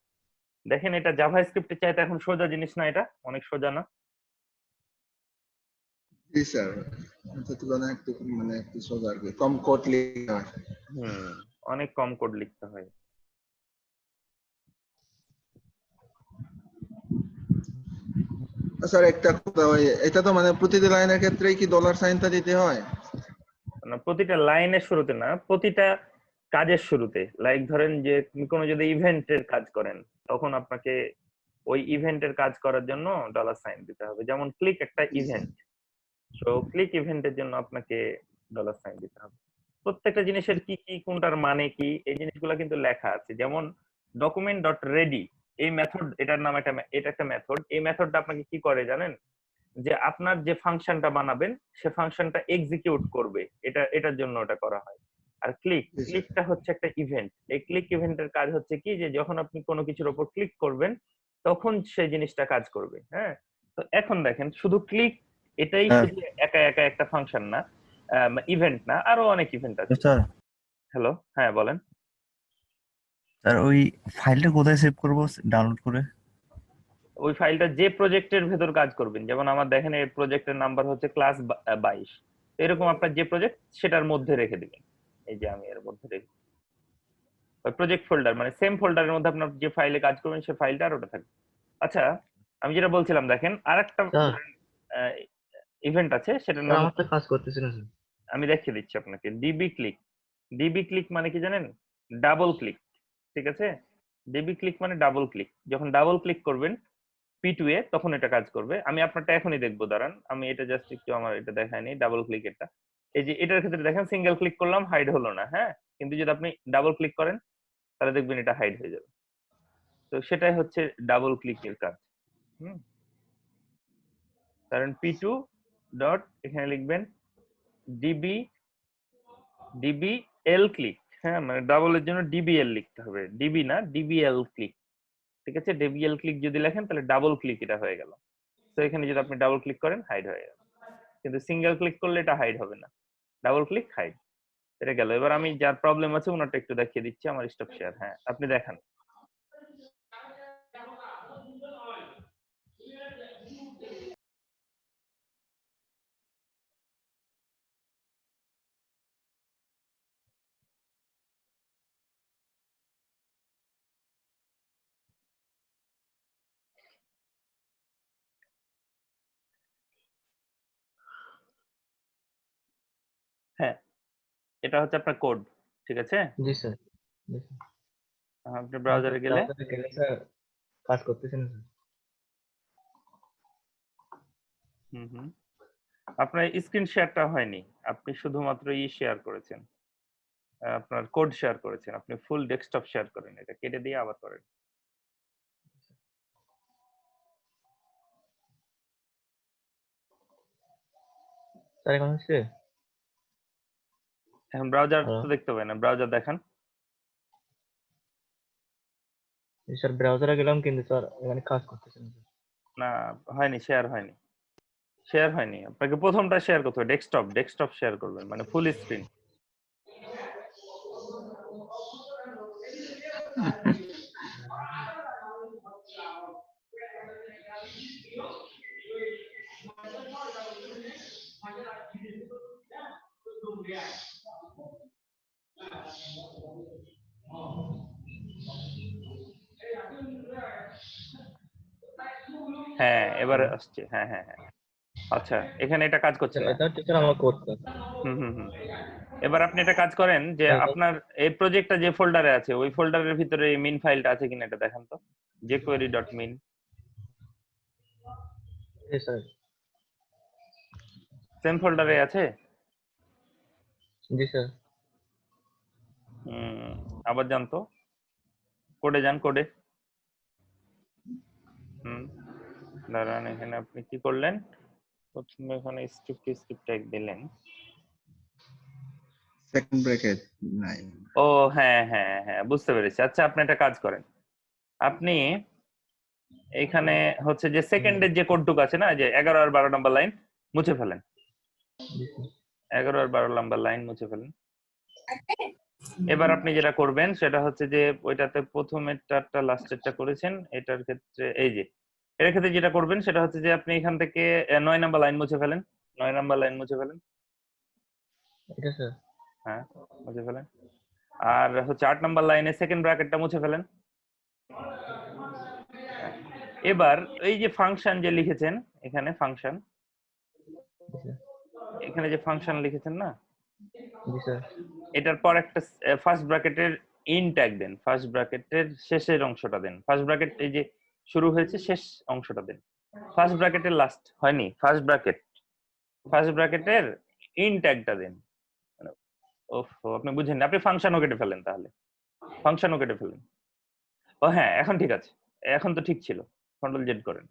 দেখেন এটা জাভাস্ক্রিপ্টের চাইতে এখন সোজা জিনিস না, এটা অনেক সোজা না? জি স্যার, এটার তুলনায় একটু মানে একটু সোজা আর কি, কম কোড লিখতে হয়। অনেক কম কোড লিখতে হয়। স্যার একটা কথা, ওই এটা তো মানে প্রতিটি লাইনের ক্ষেত্রেই কি ডলার সাইনটা দিতে হয়? না, প্রতিটা লাইনের শুরুতে না, প্রতিটা কাজের শুরুতে। লাইক ধরেন যে কোনো যদি ইভেন্টের কাজ করেন, তখন আপনাকে ওই ইভেন্টের কাজ করার জন্য ডলার সাইন দিতে হবে। যেমন ক্লিক একটা ইভেন্ট, সো ক্লিক ইভেন্টের জন্য আপনাকে ডলার সাইন দিতে হবে। প্রত্যেকটা জিনিসের কি কি, কোনটার মানে কি, এই জিনিসগুলো কিন্তু লেখা আছে। যেমন ডকুমেন্ট ডট রেডি, এই মেথড, এটার নাম এটা একটা মেথড। এই মেথডটা আপনাকে কি করে জানেন? যে আপনার যে ফাংশনটা বানাবেন সে ফাংশনটা এক্সিকিউট করবে, এটার জন্য ওটা করা হয়। আর জি স্যার। ক্লিকটা হচ্ছে একটা ইভেন্ট। এই ক্লিক ইভেন্টের কাজ হচ্ছে কি, যে যখন আপনি কোনো কিছুর উপর ক্লিক করবেন তখন সেই জিনিসটা কাজ করবে। হ্যাঁ, তো এখন দেখেন শুধু ক্লিক, এটাই স্যার শুধু একা একা একটা ফাংশন না, ইভেন্ট না, আরো অনেক ইভেন্ট আছে। স্যার হ্যালো, হ্যাঁ বলেন। স্যার ওই ফাইলটা কোথায় সেভ করবো ডাউনলোড করে? ওই ফাইলটা যে প্রজেক্টের ভেতর কাজ করবেন, যেমন আমার দেখেন এই প্রজেক্টের নাম্বার হচ্ছে ক্লাস 22, এরকম আপনার যে প্রজেক্ট সেটার মধ্যে রেখে দিবেন। এই যে আমি এর মধ্যে রেখে, ওই প্রজেক্ট ফোল্ডার মানে সেম ফোল্ডারের মধ্যে আপনার যে ফাইলে কাজ করবেন সেই ফাইলটা আর ওটা থাকবে। আচ্ছা, আমি যেটা বলছিলাম, দেখেন আরেকটা স্যার ইভেন্ট আছে, সেটার স্যার নাম আমার হচ্ছে, তো কাজ করতেছে না স্যার। আমি দেখিয়ে দিচ্ছি আপনাকে, ডিবি ক্লিক। ডিবি ক্লিক মানে কি জানেন? Double click. ঠিক আছে, ডিবি ক্লিক মানে ডাবল ক্লিক। যখন ডাবল ক্লিক করবেন P2 এ, তখন এটা কাজ করবে। আমি আপনারটা এখনই দেখবো, দাঁড়ান, আমি এটা জাস্ট একটু, আমার এটা দেখায়নি ডাবল ক্লিক এটা। এই যে এটার ক্ষেত্রে দেখেন সিঙ্গেল ক্লিক করলাম, হাইড হলো না। হ্যাঁ, কিন্তু যদি আপনি ডাবল ক্লিক করেন তাহলে দেখবেন এটা হাইড হয়ে যাবে। তো সেটাই হচ্ছে ডাবল ক্লিকের কাজ। হুম, কারণ P2 ডট, এখানে লিখবেন ডিবি ডিবি এল ক্লিক। হ্যাঁ, মানে ডাবলের জন্য ডিবিএল লিখতে হবে, ডিবি না, ডিবিএল ক্লিক। ঠিক আছে, ডিবিএল ক্লিক যদি লেখেন তাহলে ডাবল ক্লিক এটা হয়ে গেল। তো এখানে যদি আপনি ডাবল ক্লিক করেন হাইড হয়ে গেল, কিন্তু সিঙ্গেল ক্লিক করলে এটা হাইড হবে না। ডাবল ক্লিক হাইড, এটা গেল। এবার আমি যার প্রবলেম আছে ওনারটা একটু দেখিয়ে দিচ্ছি, আমার স্টপ শেয়ার। হ্যাঁ, আপনি দেখান। হ্যাঁ, এটা হচ্ছে আপনার কোড। ঠিক আছে, জি স্যার। জি স্যার। আপনি কিন্তু ব্রাউজারে গেলে, ব্রাউজারে গেলে স্যার কাজ করতেছে না স্যার। হুম, আপনার স্ক্রিন শেয়ারটা হয়নি, আপনি শুধুমাত্র শেয়ার করেছেন, আপনার কোড শেয়ার করেছেন। আপনি ফুল ডেস্কটপ শেয়ার করেন, এটা কেটে দিয়ে আবার করেন। স্যার এখন হচ্ছে? এখন ব্রাউজার হ্যালো তো দেখতে পাবেন না, ব্রাউজার দেখান। স্যার, ব্রাউজারে গেলাম কিন্তু স্যার এখানে কাজ করতেছে না স্যার। না, হয়নি, শেয়ার হয়নি, শেয়ার হয়নি। আপনাকে প্রথমটা শেয়ার করতে হবে, ডেস্কটপ, ডেস্কটপ শেয়ার করবেন মানে ফুল স্ক্রিন। হ্যাঁ, এবারে হ্যালো আসছে। হ্যাঁ হ্যাঁ হ্যাঁ, আচ্ছা, এখানে এটা কাজ করছে স্যার, না। এটা হচ্ছে স্যার আমার কোড স্যার। হুম, এবার আপনি এটা কাজ করেন যে স্যার এটা আপনার এই প্রজেক্টটা যে ফোল্ডারে আছে ওই ফোল্ডারের ভিতরে এই মিন ফাইলটা আছে কিনা এটা দেখান তো, jQuery.min। জি স্যার। সেম ফোল্ডারে আছে? জি স্যার। আবার যান তো, কোডে যান, কোডে। দাঁড়ান, এখানে আপনি কি করলেন, প্রথমে এখানে স্ক্রিপ্ট ট্যাগ দিলেন। সেকেন্ড ব্র্যাকেট নাই। ও হ্যাঁ হ্যাঁ হ্যাঁ, বুঝতে পেরেছি। আচ্ছা, আপনি একটা কাজ করেন, আপনি এখানে হচ্ছে যে সেকেন্ডের যে কোডটুকু আছে না, যে 11 আর 12 নম্বর লাইন মুছে ফেলেন। জি স্যার। 11 আর 12 নম্বর লাইন মুছে ফেলেন। এবার আপনি যেটা করবেন সেটা হচ্ছে যে ওইটাতে প্রথমেরটা লাস্টেরটা করেছেন, এটার ক্ষেত্রে এই যে এর ক্ষেত্রে যেটা করবেন সেটা হচ্ছে যে আপনি এখান থেকে 9 নাম্বার লাইন মুছে ফেলেন। 9 নাম্বার লাইন মুছে ফেলেন। এটা স্যার। হ্যাঁ, মুছে ফেলেন। আর হচ্ছে 8 নাম্বার লাইনে সেকেন্ড ব্র্যাকেটটা মুছে ফেলেন। এবার এই যে ফাংশন যে লিখেছেন, এখানে ফাংশন, জি স্যার। এখানে যে ফাংশন লিখেছেন না, জি স্যার। এটার পর একটা ফার্স্ট ব্র্যাকেটের ইন ট্যাগ দেন, ফার্স্ট ব্র্যাকেটের শেষের অংশটা দেন। ফার্স্ট ব্র্যাকেট এই যে শুরু হয়েছে, শেষ অংশটা দেন। ফার্স্ট ব্র্যাকেটের লাস্ট হয়নি, ফার্স্ট ব্র্যাকেটের ইন ট্যাগটা দেন। ওফ, আপনি বুঝেন না, আপনি ফাংশনও কেটে ফেলেন, তাহলে ফাংশনও কেটে ফেলেন। ও হ্যাঁ, এখন ঠিক আছে, এখন তো ঠিক ছিল। কন্ট্রোল জেড করেন।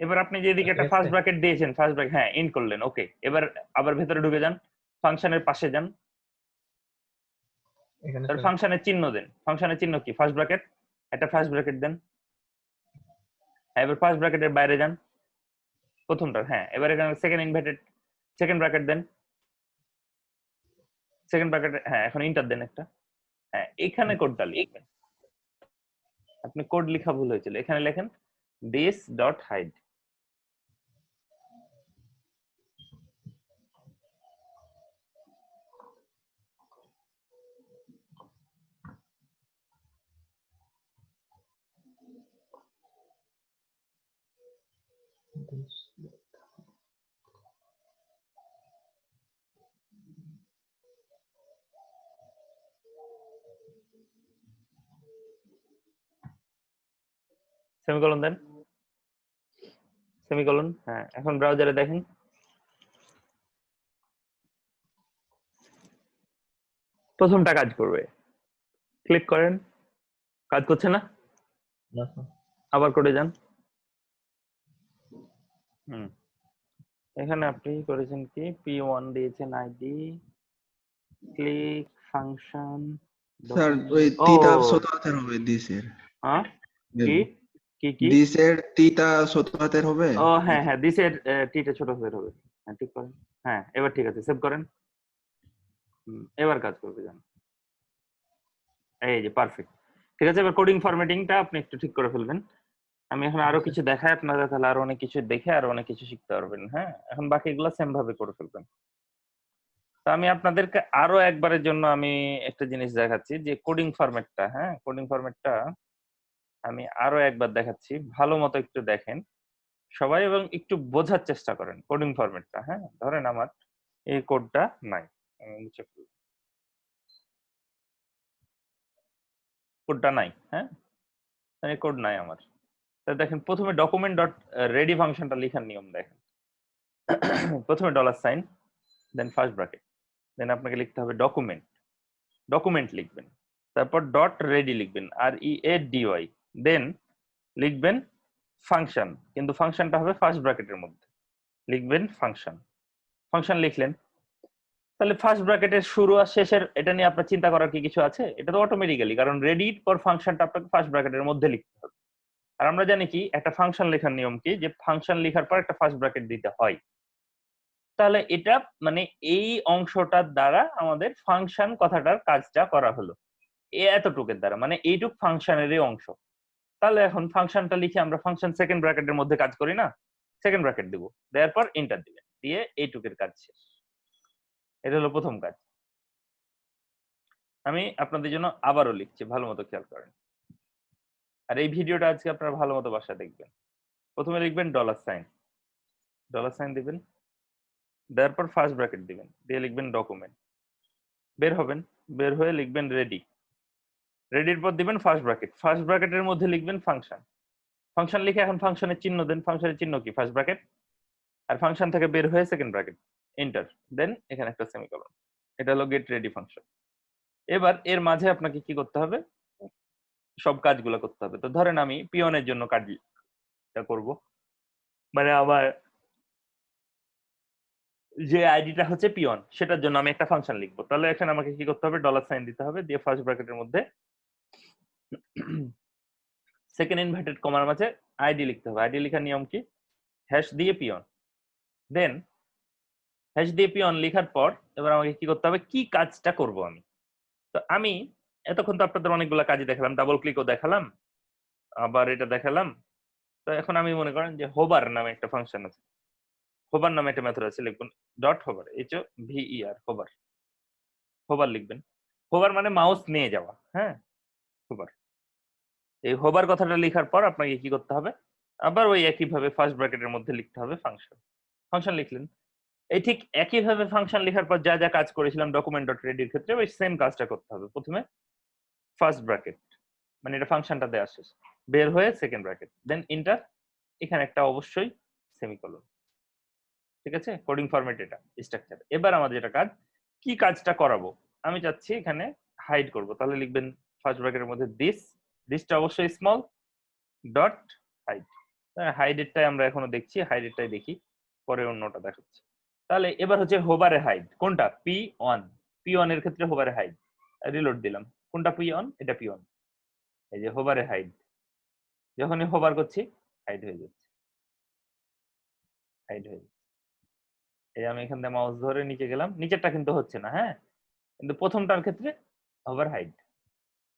এবার আপনি যেদিকে একটা ফার্স্ট ব্র্যাকেট দিয়েছেন, ফার্স্ট ব্র্যাকেট হ্যাঁ ইন করলেন, ওকে। এবার আবার ভেতরে ঢুকে যান, ফাংশনের পাশে যান, এখানে তার স্যার। ফাংশনের চিহ্ন দেন। ফাংশনের চিহ্ন কি? ফার্স্ট ব্র্যাকেট, একটা ফার্স্ট ব্র্যাকেট দেন। হ্যাঁ, এবার ফার্স্ট ব্র্যাকেটের বাইরে যান, প্রথমটা। হ্যাঁ, এবার এখানে সেকেন্ড ইনভার্টেড সেকেন্ড ব্র্যাকেট দেন, সেকেন্ড ব্র্যাকেট। হ্যাঁ, এখন ইন্টার দেন একটা। হ্যাঁ, এখানে কোডটা লিখবেন। আপনি কোড লেখা ভুল হয়েছিল, এখানে লেখেন this dot hide। Semicolon then, semicolon. হ্যাঁ, এখন ব্রাউজারে দেখেন, প্রথমটা কাজ করবে। ক্লিক করেন, কাজ করছে না, না স্যার। আবার করে যান। এখানে আপনি করেছেন কি, p1 দিয়েছেন আইডি, ক্লিক ফাংশন। স্যার ওই টিটা ছোট হাতের হবে দিস এর। হ্যাঁ, কি কি কি দিস এর টিটা ছোট হাতের হবে। ও হ্যাঁ হ্যাঁ, দিসের টিটা ছোট হাতের হবে। হ্যাঁ, ঠিক করেন। হ্যাঁ, এবার ঠিক আছে, সেভ করেন। এবার কাজ করবে, জান। এই যে পারফেক্ট, ঠিক আছে। এবার কোডিং ফরম্যাটিংটা আপনি একটু ঠিক করে ফেলবেন। আমি এখন আরো কিছু দেখাই আপনারা, তাহলে আরো অনেক কিছু দেখে আরো অনেক কিছু শিখতে পারবেন। হ্যাঁ, এখন বাকিগুলো সেম ভাবে করে ফেলবেন। তো আমি আপনাদেরকে আরো একবারের জন্য আমি একটা জিনিস দেখাচ্ছি, যে কোডিং ফরম্যাটটা। হ্যাঁ, কোডিং ফরম্যাটটা আমি আরো একবার দেখাচ্ছি, ভালো মতো একটু দেখেন সবাই এবং একটু বোঝার চেষ্টা করেন কোডিং ফরম্যাটটা। হ্যাঁ, ধরেন আমার এই কোডটা নাই, আমি মুছে ফেললাম, কোডটা নাই। হ্যাঁ, এই কোড নাই আমার। তাহলে দেখেন, প্রথমে ডকুমেন্ট ডট রেডি ফাংশনটা লেখার নিয়ম দেখেন। প্রথমে $, দেন ফার্স্ট ব্র্যাকেট, দেন আপনাকে লিখতে হবে ডকুমেন্ট লিখবেন, তারপর ডট রেডি লিখবেন, READY, দেন লিখবেন ফাংশন, কিন্তু ফাংশনটা হবে ফার্স্ট ব্র্যাকেটের মধ্যে, লিখবেন ফাংশন লিখলেন। তাহলে ফার্স্ট ব্র্যাকেটের শুরু আর শেষের এটা নিয়ে আপনার চিন্তা করার কি কিছু আছে? এটা তো অটোমেটিক্যালি, কারণ রেডির পর ফাংশনটা আপনাকে ফার্স্ট ব্র্যাকেটের মধ্যে লিখতে হবে। আর আমরা জানি কি, একটা ফাংশন লেখার নিয়ম কি, যে ফাংশন লেখার পর একটা ফার্স্ট ব্র্যাকেট দিতে হয়। তাহলে এটা মানে এই অংশটার দ্বারা আমাদের ফাংশন কথাটার কাজটা করা হলো, এতটুকের দ্বারা, মানে এইটুক ফাংশনেরই অংশ। তাহলে এখন ফাংশনটা লিখে আমরা ফাংশন সেকেন্ড ব্র্যাকেটের মধ্যে কাজ করি না, সেকেন্ড ব্র্যাকেট দিব, দেওয়ার পর এন্টার দিবেন, দিয়ে এইটুকের কাজ শেষ। এটা হলো প্রথম কাজ। আমি আপনাদের জন্য আবারও লিখছি, ভালো মতো খেয়াল করেন। আর এই ভিডিওটা আজকে আপনারা ভালো মতো বাসায় দেখবেন। প্রথমে লিখবেন $, দিবেন, দেওয়ার পর ফার্স্ট ব্র্যাকেট দিবেন, দিয়ে লিখবেন ডকুমেন্ট, বের হবেন, বের হয়ে লিখবেন রেডির পর দিবেন ফার্স্ট ব্র্যাকেটের মধ্যে লিখবেন ফাংশন, ফাংশন লিখে এখন ফাংশনের চিহ্ন দেন। ফাংশনের চিহ্ন কি? ফার্স্ট ব্র্যাকেট, আর ফাংশন থেকে বের হয়ে সেকেন্ড ব্র্যাকেট, এন্টার দেন এখানে একটা সেমিকোলন। এটা হলো গেট রেডি ফাংশন। এবার এর মাঝে আপনাকে কি করতে হবে? সব কাজগুলো করতে হবে। তো ধরেন আমি পিয়নের জন্য কাজটা করব, মানে আমার যে আইডিটা হচ্ছে পিয়ন, সেটার জন্য আমি একটা ফাংশন লিখবো। তাহলে এখানে আমাকে কি করতে হবে? ডলার সাইন দিতে হবে, দিয়ে ফার্স্ট ব্র্যাকেটের মধ্যে সেকেন্ড ইনভার্টেড কমার মাঝে আইডি লিখতে হবে। আইডি লেখার নিয়ম কি? হ্যাশ দিয়ে পিয়ন, দেন হ্যাশ দিয়ে পিয়ন লেখার পর এবার আমাকে কি করতে হবে? কি কাজটা করব আমি। তো আমি এতক্ষণ তো আপনাদের অনেকগুলো কাজই দেখালাম, ডাবল ক্লিকও দেখালাম, আবার এটা দেখালাম। তো এখন আমি মনে করেন যে হোভার নামে একটা ফাংশন আছে, হোভার নামে একটা মেথড আছে, লিখবেন dot hover, HOVER, hover. Hover লিখবেন। হোভার মানে মাউস নিয়ে যাওয়া, হ্যাঁ, হোভার। এই হোভার কথাটা লেখার পর আপনাকে কি করতে হবে? আবার ওই একইভাবে ফার্স্ট ব্র্যাকেটের মধ্যে লিখতে হবে ফাংশন। ফাংশন লিখলেন। এই ঠিক একইভাবে ফাংশন লেখার পর যা যা কাজ করেছিলাম ডকুমেন্ট ডট রেডির ক্ষেত্রে, ওই সেম কাজটা করতে হবে। প্রথমে ফার্স্ট ব্র্যাকেট, মানে এটা ফাংশনটা দেওয়া শেষ, বের হয়ে সেকেন্ড ব্র্যাকেট, দেন ইন্টার, এখানে একটা অবশ্যই সেমিকোলন। ঠিক আছে? কোডিং ফরম্যাট এটা, স্ট্রাকচার। এবার আমাদের যেটা কাজ, কি কাজটা করাবো? আমি চাচ্ছি এখানে হাইড করব, তাহলে লিখবেন ফার্স্ট ব্র্যাকেটের মধ্যে দিসটা অবশ্যই স্মল, ডট হাইড। হাইডেরটাই আমরা এখনো দেখছি, হাইডেরটাই দেখি, পরে অন্যটা দেখাচ্ছি। তাহলে এবার হচ্ছে হোভারে হাইড, কোনটা? P1 এর ক্ষেত্রে হোভারে হাইড। রিলোড দিলাম, কোনটা P1? এটা P1। এই যে হোভারে হাইড, যখনই হোভার করছি হাইড হয়ে যাচ্ছে, হাইড হয়ে যাচ্ছে। এই আমি এখান থেকে মাউস ধরে নিচে গেলাম, নিচেরটা কিন্তু হচ্ছে না, হ্যাঁ, কিন্তু প্রথমটার ক্ষেত্রে হোভার হাইড,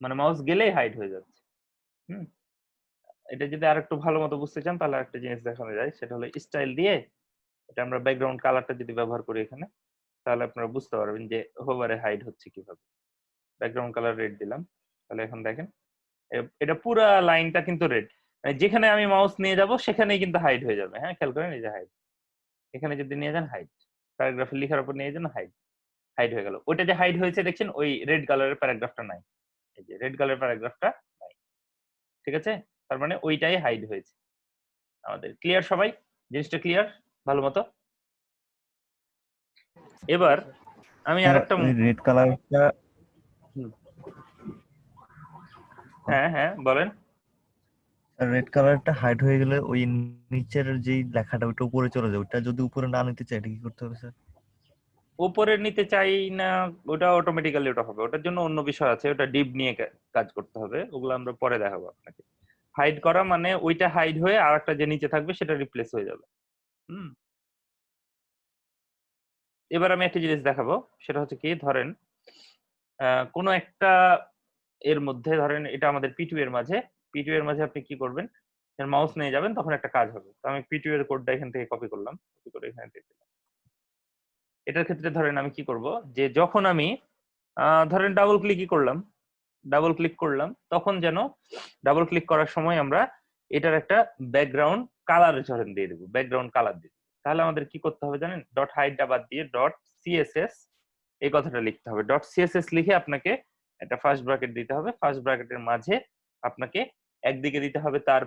মানে মাউস গেলেই হাইড হয়ে যাচ্ছে। এটা যদি আরেকটু ভালো মতো বুঝতে চান তাহলে একটা জিনিস দেখানো যায়, সেটা হলো স্টাইল দিয়ে এটা আমরা ব্যাকগ্রাউন্ড কালারটা যদি ব্যবহার করি এখানে, তাহলে আপনারা বুঝতে পারবেন যে হোভারে হাইড হচ্ছে কিভাবে। ব্যাকগ্রাউন্ড কালার রেড দিলাম, তাহলে এখন দেখেন এটা পুরা লাইনটা কিন্তু রেড, যেখানে আমি মাউস নিয়ে যাব সেখানেই কিন্তু হাইড হয়ে যাবে। হ্যাঁ, খেয়াল করেন, এই যে হাইড, এখানে যদি নিয়ে যান হাইড, প্যারাগ্রাফে লেখার উপর নিয়ে যান হাইড, হাইড হয়ে গেল। ওইটা যে হাইড হয়েছে দেখছেন, ওই রেড কালারের প্যারাগ্রাফটা নাই, এই যে রেড কালারের প্যারাগ্রাফটা নাই। ঠিক আছে? তার মানে ওইটাই হাইড হয়েছে আমাদের। ক্লিয়ার সবাই? জিনিসটা ক্লিয়ার ভালো মতো? এবার আমি আরেকটা রেড কালারটা, হ্যাঁ হ্যাঁ বলেন। রেড কালারটা হাইড হয়ে গেলে ওই নিচের যেই লেখাটা ওটা উপরে চলে যায়, ওটা যদি উপরে না নিতে চাই এটা কি করতে হবে স্যার? উপরে নিতে চাই না, ওটা অটোমেটিক্যালি ওটা হবে। ওটার জন্য অন্য বিষয় আছে, ওটা ডিপ নিয়ে কাজ করতে হবে, ওগুলো আমরা পরে দেখাবো আপনাকে। হাইড করা মানে ওইটা হাইড হয়ে আর একটা যে নিচে থাকবে সেটা রিপ্লেস হয়ে যাবে। এবার আমি একটা জিনিস দেখাবো, সেটা হচ্ছে কি, ধরেন কোনো একটা এর মধ্যে, ধরেন এটা আমাদের P2 এর মাঝে, P2 এর মাঝে আপনি কি করবেন? মাউস নিয়ে যাবেন, তখন একটা কাজ হবে। তো আমি P2 এর কোডটা এখান থেকে কপি করলাম, কপি করে এখানে দিয়ে দিলাম। এটার ক্ষেত্রে ধরেন আমি কি করব, যে যখন আমি ধরেন ডাবল ক্লিকই করলাম, ডাবল ক্লিক করলাম, তখন যেন ডাবল ক্লিক করার সময় আমরা এটার একটা ব্যাকগ্রাউন্ড কালার ধরেন দিয়ে দেবো, ব্যাকগ্রাউন্ড কালার দিয়ে। তাহলে আমাদের কি করতে হবে জানেন? ডট হাইডটা বাদ দিয়ে ডট সিএসএস এই কথাটা লিখতে হবে। ডট সিএসএস লিখে আপনাকে একটা ফার্স্ট ব্র্যাকেট দিতে হবে। ফার্স্ট ব্র্যাকেটের মাঝে আপনাকে একদিকে দিতে হবে তার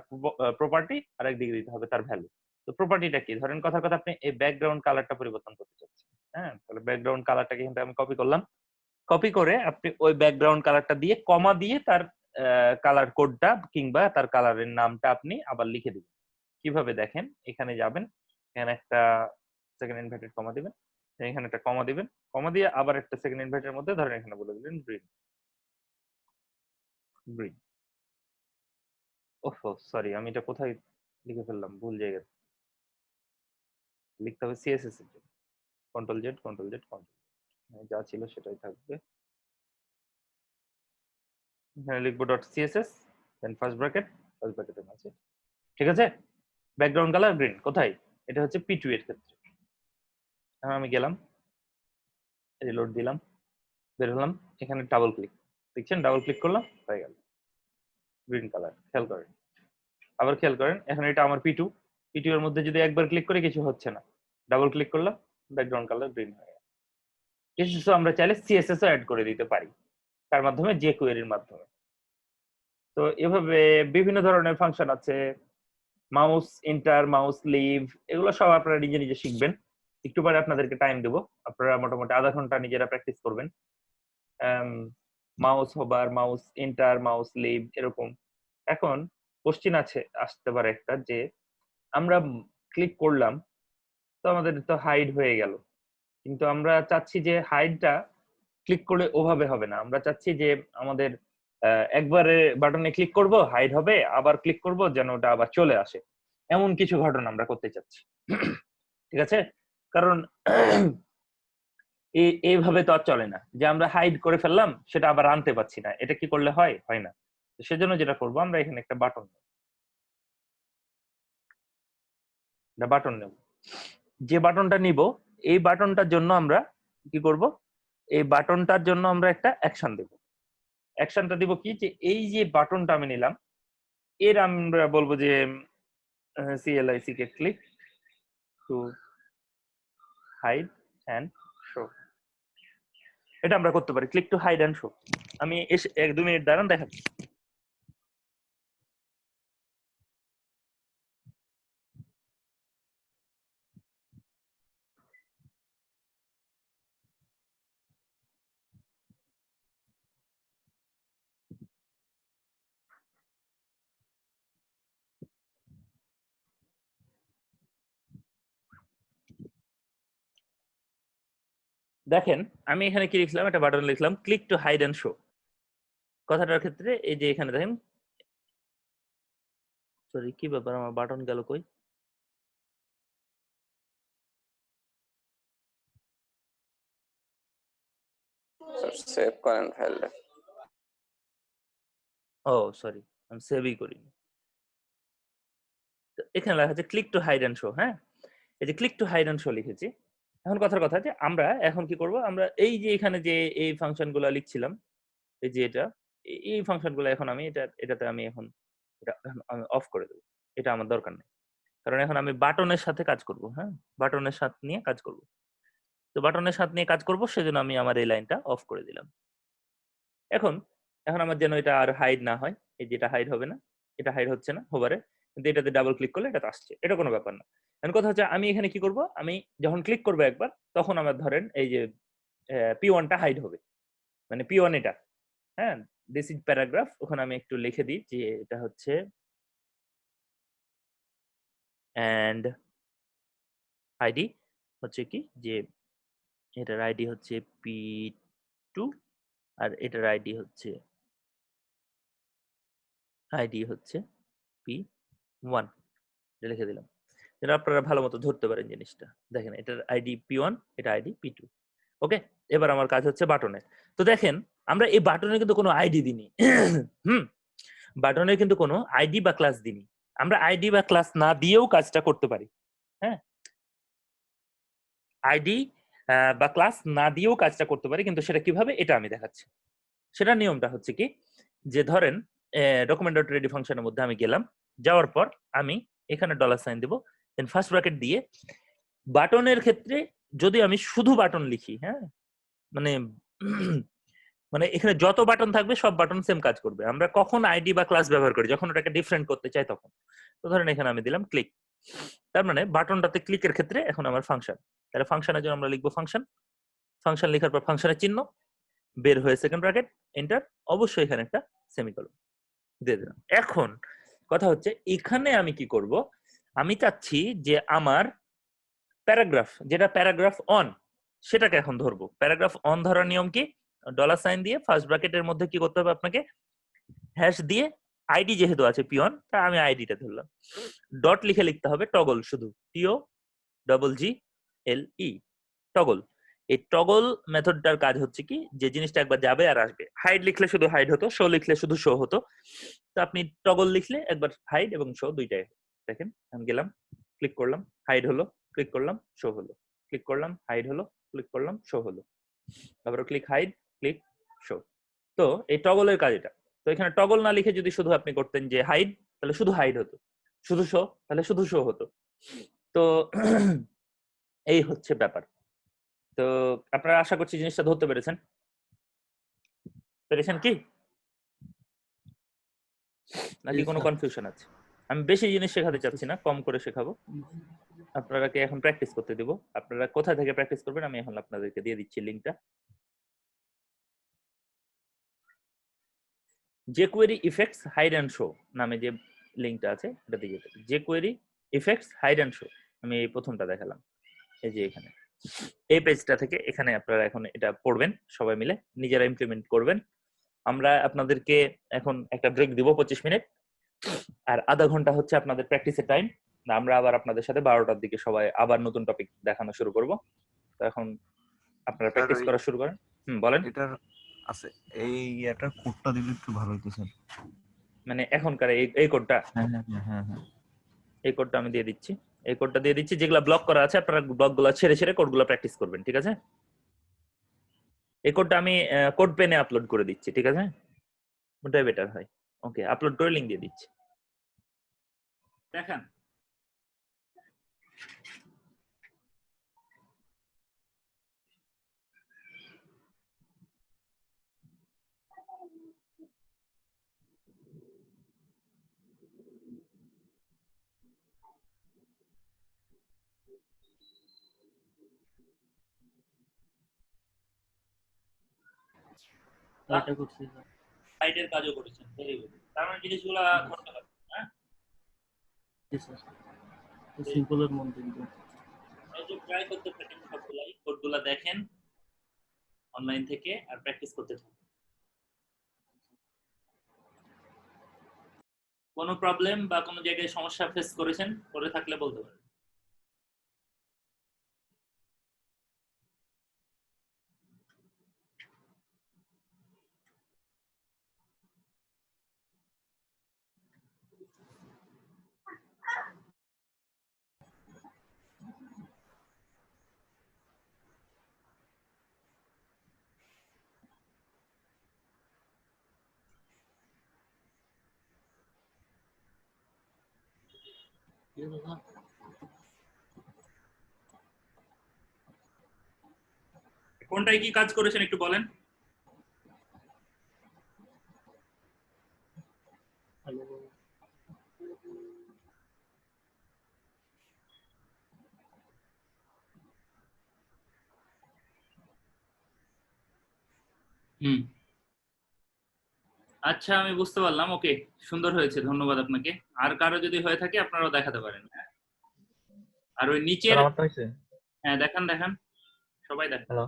প্রপার্টি, আর একদিকে দিতে হবে তার ভ্যালু। তো প্রপার্টিটা কি? ধরেন কথার কথা আপনি এই ব্যাকগ্রাউন্ড কালারটা পরিবর্তন করতে চাচ্ছেন, হ্যাঁ, তাহলে ব্যাকগ্রাউন্ড কালারটাকে কিন্তু আমি কপি করলাম, কপি করে আপনি ওই ব্যাকগ্রাউন্ড কালারটা দিয়ে কমা দিয়ে তার কালার কোডটা কিংবা তার কালারের নামটা আপনি আবার লিখে দিবেন। কিভাবে দেখেন, এখানে যাবেন, এখানে একটা সেকেন্ড ইনভার্টেড কমা দিবেন, এখানে একটা কমা দিবেন, কমা দিয়ে আবার একটা সেকেন্ড ইনভার্টের মধ্যে ধরেন এখানে বলে দিলেন গ্রিন, গ্রিন। ওহো সরি, আমি এটা কোথায় লিখে ফেললাম, ভুল জায়গায় লিখতে হবে। সিএসএস এর জন্য control Z, control Z, control, যা ছিল সেটাই থাকবে। এখানে লিখবো ডট সিএসএস, দেন ফার্স্ট ব্র্যাকেট, ফার্স্ট ব্র্যাকেটের মাঝে। ঠিক আছে? Background colour green. কোথায়? এটা হচ্ছে P2 এর ক্ষেত্রে। আমি গেলাম, রিলোড দিলাম, বের হলাম, এখানে ডাবল ক্লিক, দেখছেন ডাবল ক্লিক করলাম, হয়ে গেল গ্রিন কালার। খেয়াল করেন, আবার খেয়াল করেন, এখন এটা আমার P2 এর মধ্যে যদি একবার ক্লিক করে কিছু হচ্ছে না, ডাবল ক্লিক করলাম, ব্যাকগ্রাউন্ড কালার গ্রিন হয়ে গেল। কিছু আমরা চাইলে সিএসএস ও অ্যাড করে দিতে পারি, তার মাধ্যমে যে কোয়েরির মাধ্যমে। তো এভাবে বিভিন্ন ধরনের ফাংশন আছে, মাউস ইন্টার, মাউস লিভ, এগুলো সব আপনারা নিজে নিজে শিখবেন। একটু পরে আপনাদেরকে টাইম দেবো, আপনারা মোটামুটি আধা ঘন্টা নিজেরা প্র্যাকটিস করবেন। Mouse hover, mouse inter, mouse leave, এরকম। এখন কোশ্চিন আসতে পারে একটা, যে আমরা ক্লিক করলাম তো আমাদের তো হাইড হয়ে গেল, কিন্তু আমরা চাচ্ছি যে হাইডটা ক্লিক করলে ওভাবে হবে না। আমরা চাচ্ছি যে আমাদের একবারে বাটনে ক্লিক করব হাইড হবে, আবার ক্লিক করব যেন ওটা আবার চলে আসে, এমন কিছু ঘটনা আমরা করতে চাচ্ছি। ঠিক আছে? কারণ এইভাবে তো আর চলে না যে আমরা হাইড করে ফেললাম সেটা আবার আনতে পারছি না, এটা কি করলে হয়? হয় না। তো সেজন্য যেটা করব, আমরা এখানে একটা বাটন নেব। যে বাটনটা নিব, এই বাটনটার জন্য আমরা কি করব, এই বাটনটার জন্য আমরা একটা অ্যাকশন দেব। অ্যাকশনটা দিব কি, যে এই যে বাটনটা আমি নিলাম এর আমরা বলবো যে CLIC কে click to hide and show. এটা আমরা করতে পারি, click to hide and show. আমি 1-2 মিনিট দাঁড়ান দেখাচ্ছি। দেখেন আমি এখানে কি লিখলাম, একটা বাটন লিখলাম click to hide and show. কথাটার ক্ষেত্রে এই যে এখানে দেখেন, সরি কি ব্যাপার, আমার বাটন গেল কই? সেভ করেন ফাইলটা। ও সরি, আমি সেভই করিনি। এখানে লেখা আছে click to hide and show. হ্যাঁ, এই যে click to hide and show লিখেছি। এখন কথার কথা যে আমরা এখন কি করব, আমরা এই যে এখানে যে এই ফাংশনগুলো লিখছিলাম, এই যে এটা, এই ফাংশনগুলো এখন আমি এটাতে আমি এখন এটা আমি অফ করে দেবো। এটা আমার দরকার নেই, কারণ এখন আমি বাটনের সাথে কাজ করব। হ্যাঁ, বাটনের সাথে নিয়ে কাজ করব। তো বাটনের সাথে নিয়ে কাজ করব, সেজন্য আমি আমার এই লাইনটা অফ করে দিলাম। এখন আমার যেন এটা আর হাইড না হয়, এই যেটা হাইড হবে না, এটা হাইড হচ্ছে না হোভারে, কিন্তু এটাতে ডাবল ক্লিক করলে এটা আসছে, এটা কোনো ব্যাপার না। এখন কথা হচ্ছে আমি এখানে কি করব, আমি যখন ক্লিক করবো একবার, তখন আমার ধরেন এই যে P1টা হাইড হবে, মানে P1 এটা। হ্যাঁ, দিস ইজ প্যারাগ্রাফ, ওখানে আমি একটু লিখে দিই যে এটা হচ্ছে এন্ড আইডি হচ্ছে কি, যে এটার আইডি হচ্ছে P2 আর এটার আইডি হচ্ছে P1, এটা লিখে দিলাম, যেটা আপনারা ভালো মতো ধরতে পারেন জিনিসটা। দেখেন এটার আইডি P1, এটা আইডি P2। ওকে, এবার আমার কাজ হচ্ছে বাটনের। তো দেখেন আমরা এই বাটনে কিন্তু কোনো আইডি দিইনি। বাটনে কিন্তু কোনো আইডি বা ক্লাস দিইনি। আমরা আইডি বা ক্লাস না দিয়েও কাজটা করতে পারি। হ্যাঁ, আইডি বা ক্লাস না দিয়েও কাজটা করতে পারি, কিন্তু সেটা কিভাবে এটা আমি দেখাচ্ছি। সেটা নিয়মটা হচ্ছে কি, যে ধরেন document.ready ফাংশনের মধ্যে আমি গেলাম, যাওয়ার পর আমি এখানে $সাইন দেব, দেন ফার্স্ট ব্র্যাকেট দিয়ে বাটনের ক্ষেত্রে যদি আমি শুধু বাটন লিখি, হ্যাঁ, মানে এখানে যত বাটন থাকবে সব বাটন সেম কাজ করবে। আমরা কখন আইডি বা ক্লাস ব্যবহার করি, যখন ওটাকে ডিফারেন্ট করতে চাই তখন। তো ধরেন এখানে আমি দিলাম ক্লিক, তার মানে বাটনটাতে ক্লিকের ক্ষেত্রে এখন আমার ফাংশন। তাহলে ফাংশনের জন্য আমরা লিখবো ফাংশন, ফাংশন লেখার পর ফাংশনের চিহ্ন, বের হয়ে সেকেন্ড ব্র্যাকেট, এন্টার, অবশ্যই এখানে একটা সেমিকোলন দিয়ে দিলাম। এখন কথা হচ্ছে এখানে আমি কি করব, আমি চাচ্ছি যে আমার প্যারাগ্রাফ, যেটা প্যারাগ্রাফ অন, সেটাকে এখন ধরবো। প্যারাগ্রাফ অন ধরার নিয়ম কি, $সাইন দিয়ে ফার্স্ট ব্র্যাকেটের মধ্যে কি করতে হবে আপনাকে, হ্যাশ দিয়ে আইডি যেহেতু আছে P1, তা আমি আইডিটা ধরলাম। ডট লিখতে হবে টগল, শুধু TOGGLE, টগল। এই টগল মেথডটার কাজ হচ্ছে কি, যে জিনিসটা একবার যাবে আর আসবে। হাইড লিখলে শুধু হাইড হতো, শো লিখলে শুধু শো হতো। তো আপনি টগল লিখলে একবার হাইড এবং শো দুইটাই। দেখেন আমি গেলাম, ক্লিক করলাম, হাইড হলো, ক্লিক করলাম, শো হলো, ক্লিক করলাম, হাইড হলো, ক্লিক করলাম, শো হলো, আবার ক্লিক হাইড, ক্লিক শো। তো এই টগলের কাজ এটা। তো এখানে টগল না লিখে যদি শুধু আপনি করতেন যে হাইড, তাহলে শুধু হাইড হতো, শুধু শো তাহলে শুধু শো হতো। তো এই হচ্ছে ব্যাপার। তো আপনারা আশা করছি জিনিসটা ধরতে পেরেছেন কি, নাকি কোনো কনফিউশন আছে? আমি বেশি জিনিস শেখাতে চাচ্ছি না, কম করে শেখাবো। আপনারাকে এখন প্র্যাকটিস করতে দিব। আপনারা কোথা থেকে প্র্যাকটিস করবেন আমি এখন আপনাদেরকে দিয়ে দিচ্ছি লিংকটা। jQuery effects hide and show নামে যে লিংকটা আছে এটা দিয়ে যেতে। jQuery effects hide and show আমি এই প্রথমটা দেখালাম, এই যে এখানে এই পেজটা থেকে এখানে আপনারা এখন এটা পড়বেন, সবাই মিলে নিজেরা ইমপ্লিমেন্ট করবেন। আমরা আপনাদেরকে এখন একটা ব্রেক দিব 25 মিনিট, আর আধা ঘন্টা হচ্ছে আপনাদের প্র্যাকটিসের টাইম। আমরা আবার আপনাদের সাথে 12টার দিকে সবাই আবার নতুন টপিক দেখানো শুরু করব। তো এখন আপনারা প্র্যাকটিস করা শুরু করেন। বলেন। এটার আছে এই এটার কোডটা দিলে একটু ভালো হতো স্যার। মানে এখনকার এই কোডটা? হ্যাঁ, এই কোডটা আমি দিয়ে দিচ্ছি। এই কোডটা দিয়ে দিচ্ছি, যেগুলো ব্লক করা আছে আপনারা ব্লকগুলো ছেড়ে ছেড়ে কোডগুলো প্র্যাকটিস করবেন, ঠিক আছে? এই কোডটা আমি কোড পেনে আপলোড করে দিচ্ছি, ঠিক আছে? ওটাই বেটার হয়। ওকে, আপলোড করে লিংক দিয়ে দিচ্ছি। দেখেন, এটা করছি স্যার। সাইটের কাজও করেছেন, ভেরি গুড। তার মানে জিনিসগুলো করতে পারবেন, হ্যাঁ? জি স্যার, সিম্পলের মধ্যে একটু ট্রাই করতে থাকেন, সবগুলাই কোডগুলো দেখেন অনলাইন থেকে আর প্র্যাকটিস করতে থাকুন। কোনো প্রবলেম বা কোনো জায়গায় সমস্যা ফেস করেছেন, করে থাকলে বলতে পারেন। কোনটায় কি কাজ করেছেন একটু বলেন। আচ্ছা, আমি বুঝতে পারলাম। ওকে, সুন্দর হয়েছে, ধন্যবাদ আপনাকে। আর কারো যদি হয়ে থাকে আপনারাও দেখাতে পারেন। আর ওই নিচের, আমারটা হইছে? হ্যাঁ দেখান দেখান, সবাই দেখান। হ্যালো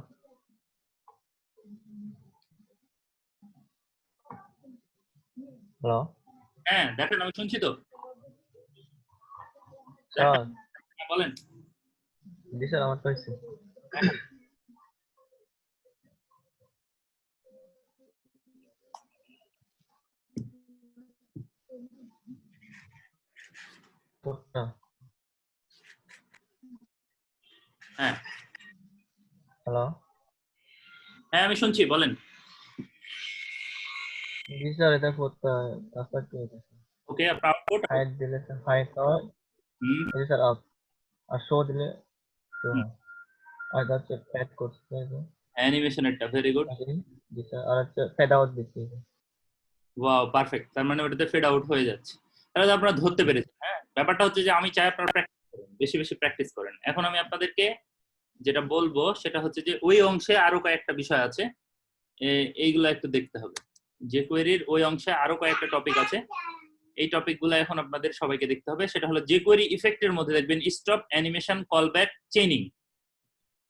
হ্যালো হ্যাঁ দেখেন, আমি শুনছি তো। স্যার। বলেন। জি স্যার, আমারটা হইছে। হ্যাঁ হ্যালো। হ্যাঁ আমি শুনছি, বলেন। জি স্যার, এটা করতে আপনার কি ওকে, আপনার আউটপুট। হাইট দিলে স্যার হাইট হয়। জি স্যার, আপ আর শো দিলে তো হয়। আর হচ্ছে প্যাড করতে হবে অ্যানিমেশনেরটা ভেরি গুড। জি স্যার, আর হচ্ছে ফেড আউট দিতে হবে। Wow, perfect. তার মানে ওটাতে ফেড আউট হয়ে যাচ্ছে। তাহলে আপনারা ধরতে পেরেছেন। হ্যাঁ, ব্যাপারটা হচ্ছে যে আমি চাই আপনারা প্র্যাকটিস করেন, বেশি বেশি প্র্যাকটিস করেন। এখন আমি আপনাদেরকে যেটা বলবো সেটা হচ্ছে যে ওই অংশে আরো কয়েকটা বিষয় আছে, এইগুলো একটু দেখতে হবে। jQuery-র ওই অংশে আরো কয়েকটা টপিক আছে, এই টপিকগুলো এখন আপনাদের সবাইকে দেখতে হবে। সেটা হলো jQuery ইফেক্টের মধ্যে দেখবেন স্টপ, অ্যানিমেশন, কলব্যাক, চেইনিং।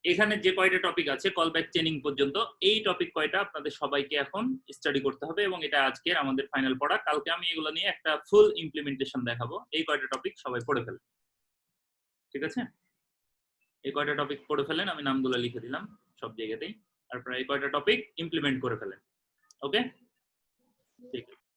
এখানে যে কয়টা টপিক আছে কলব্যাক, চেইনিং পর্যন্ত, এই টপিক কয়টা আপনাদের সবাইকে এখন স্টাডি করতে হবে এবং এটা আজকের আমাদের ফাইনাল পড়া। কালকে আমি এগুলো নিয়ে একটা ফুল ইমপ্লিমেন্টেশন দেখাবো। এই কয়টা টপিক সবাই পড়ে ফেলেন, ঠিক আছে? এই কয়টা টপিক পড়ে ফেলেন, আমি নামগুলো লিখে দিলাম সব জায়গাতেই। তারপরে এই কয়টা টপিক ইমপ্লিমেন্ট করে ফেলেন। ওকে, ঠিক আছে।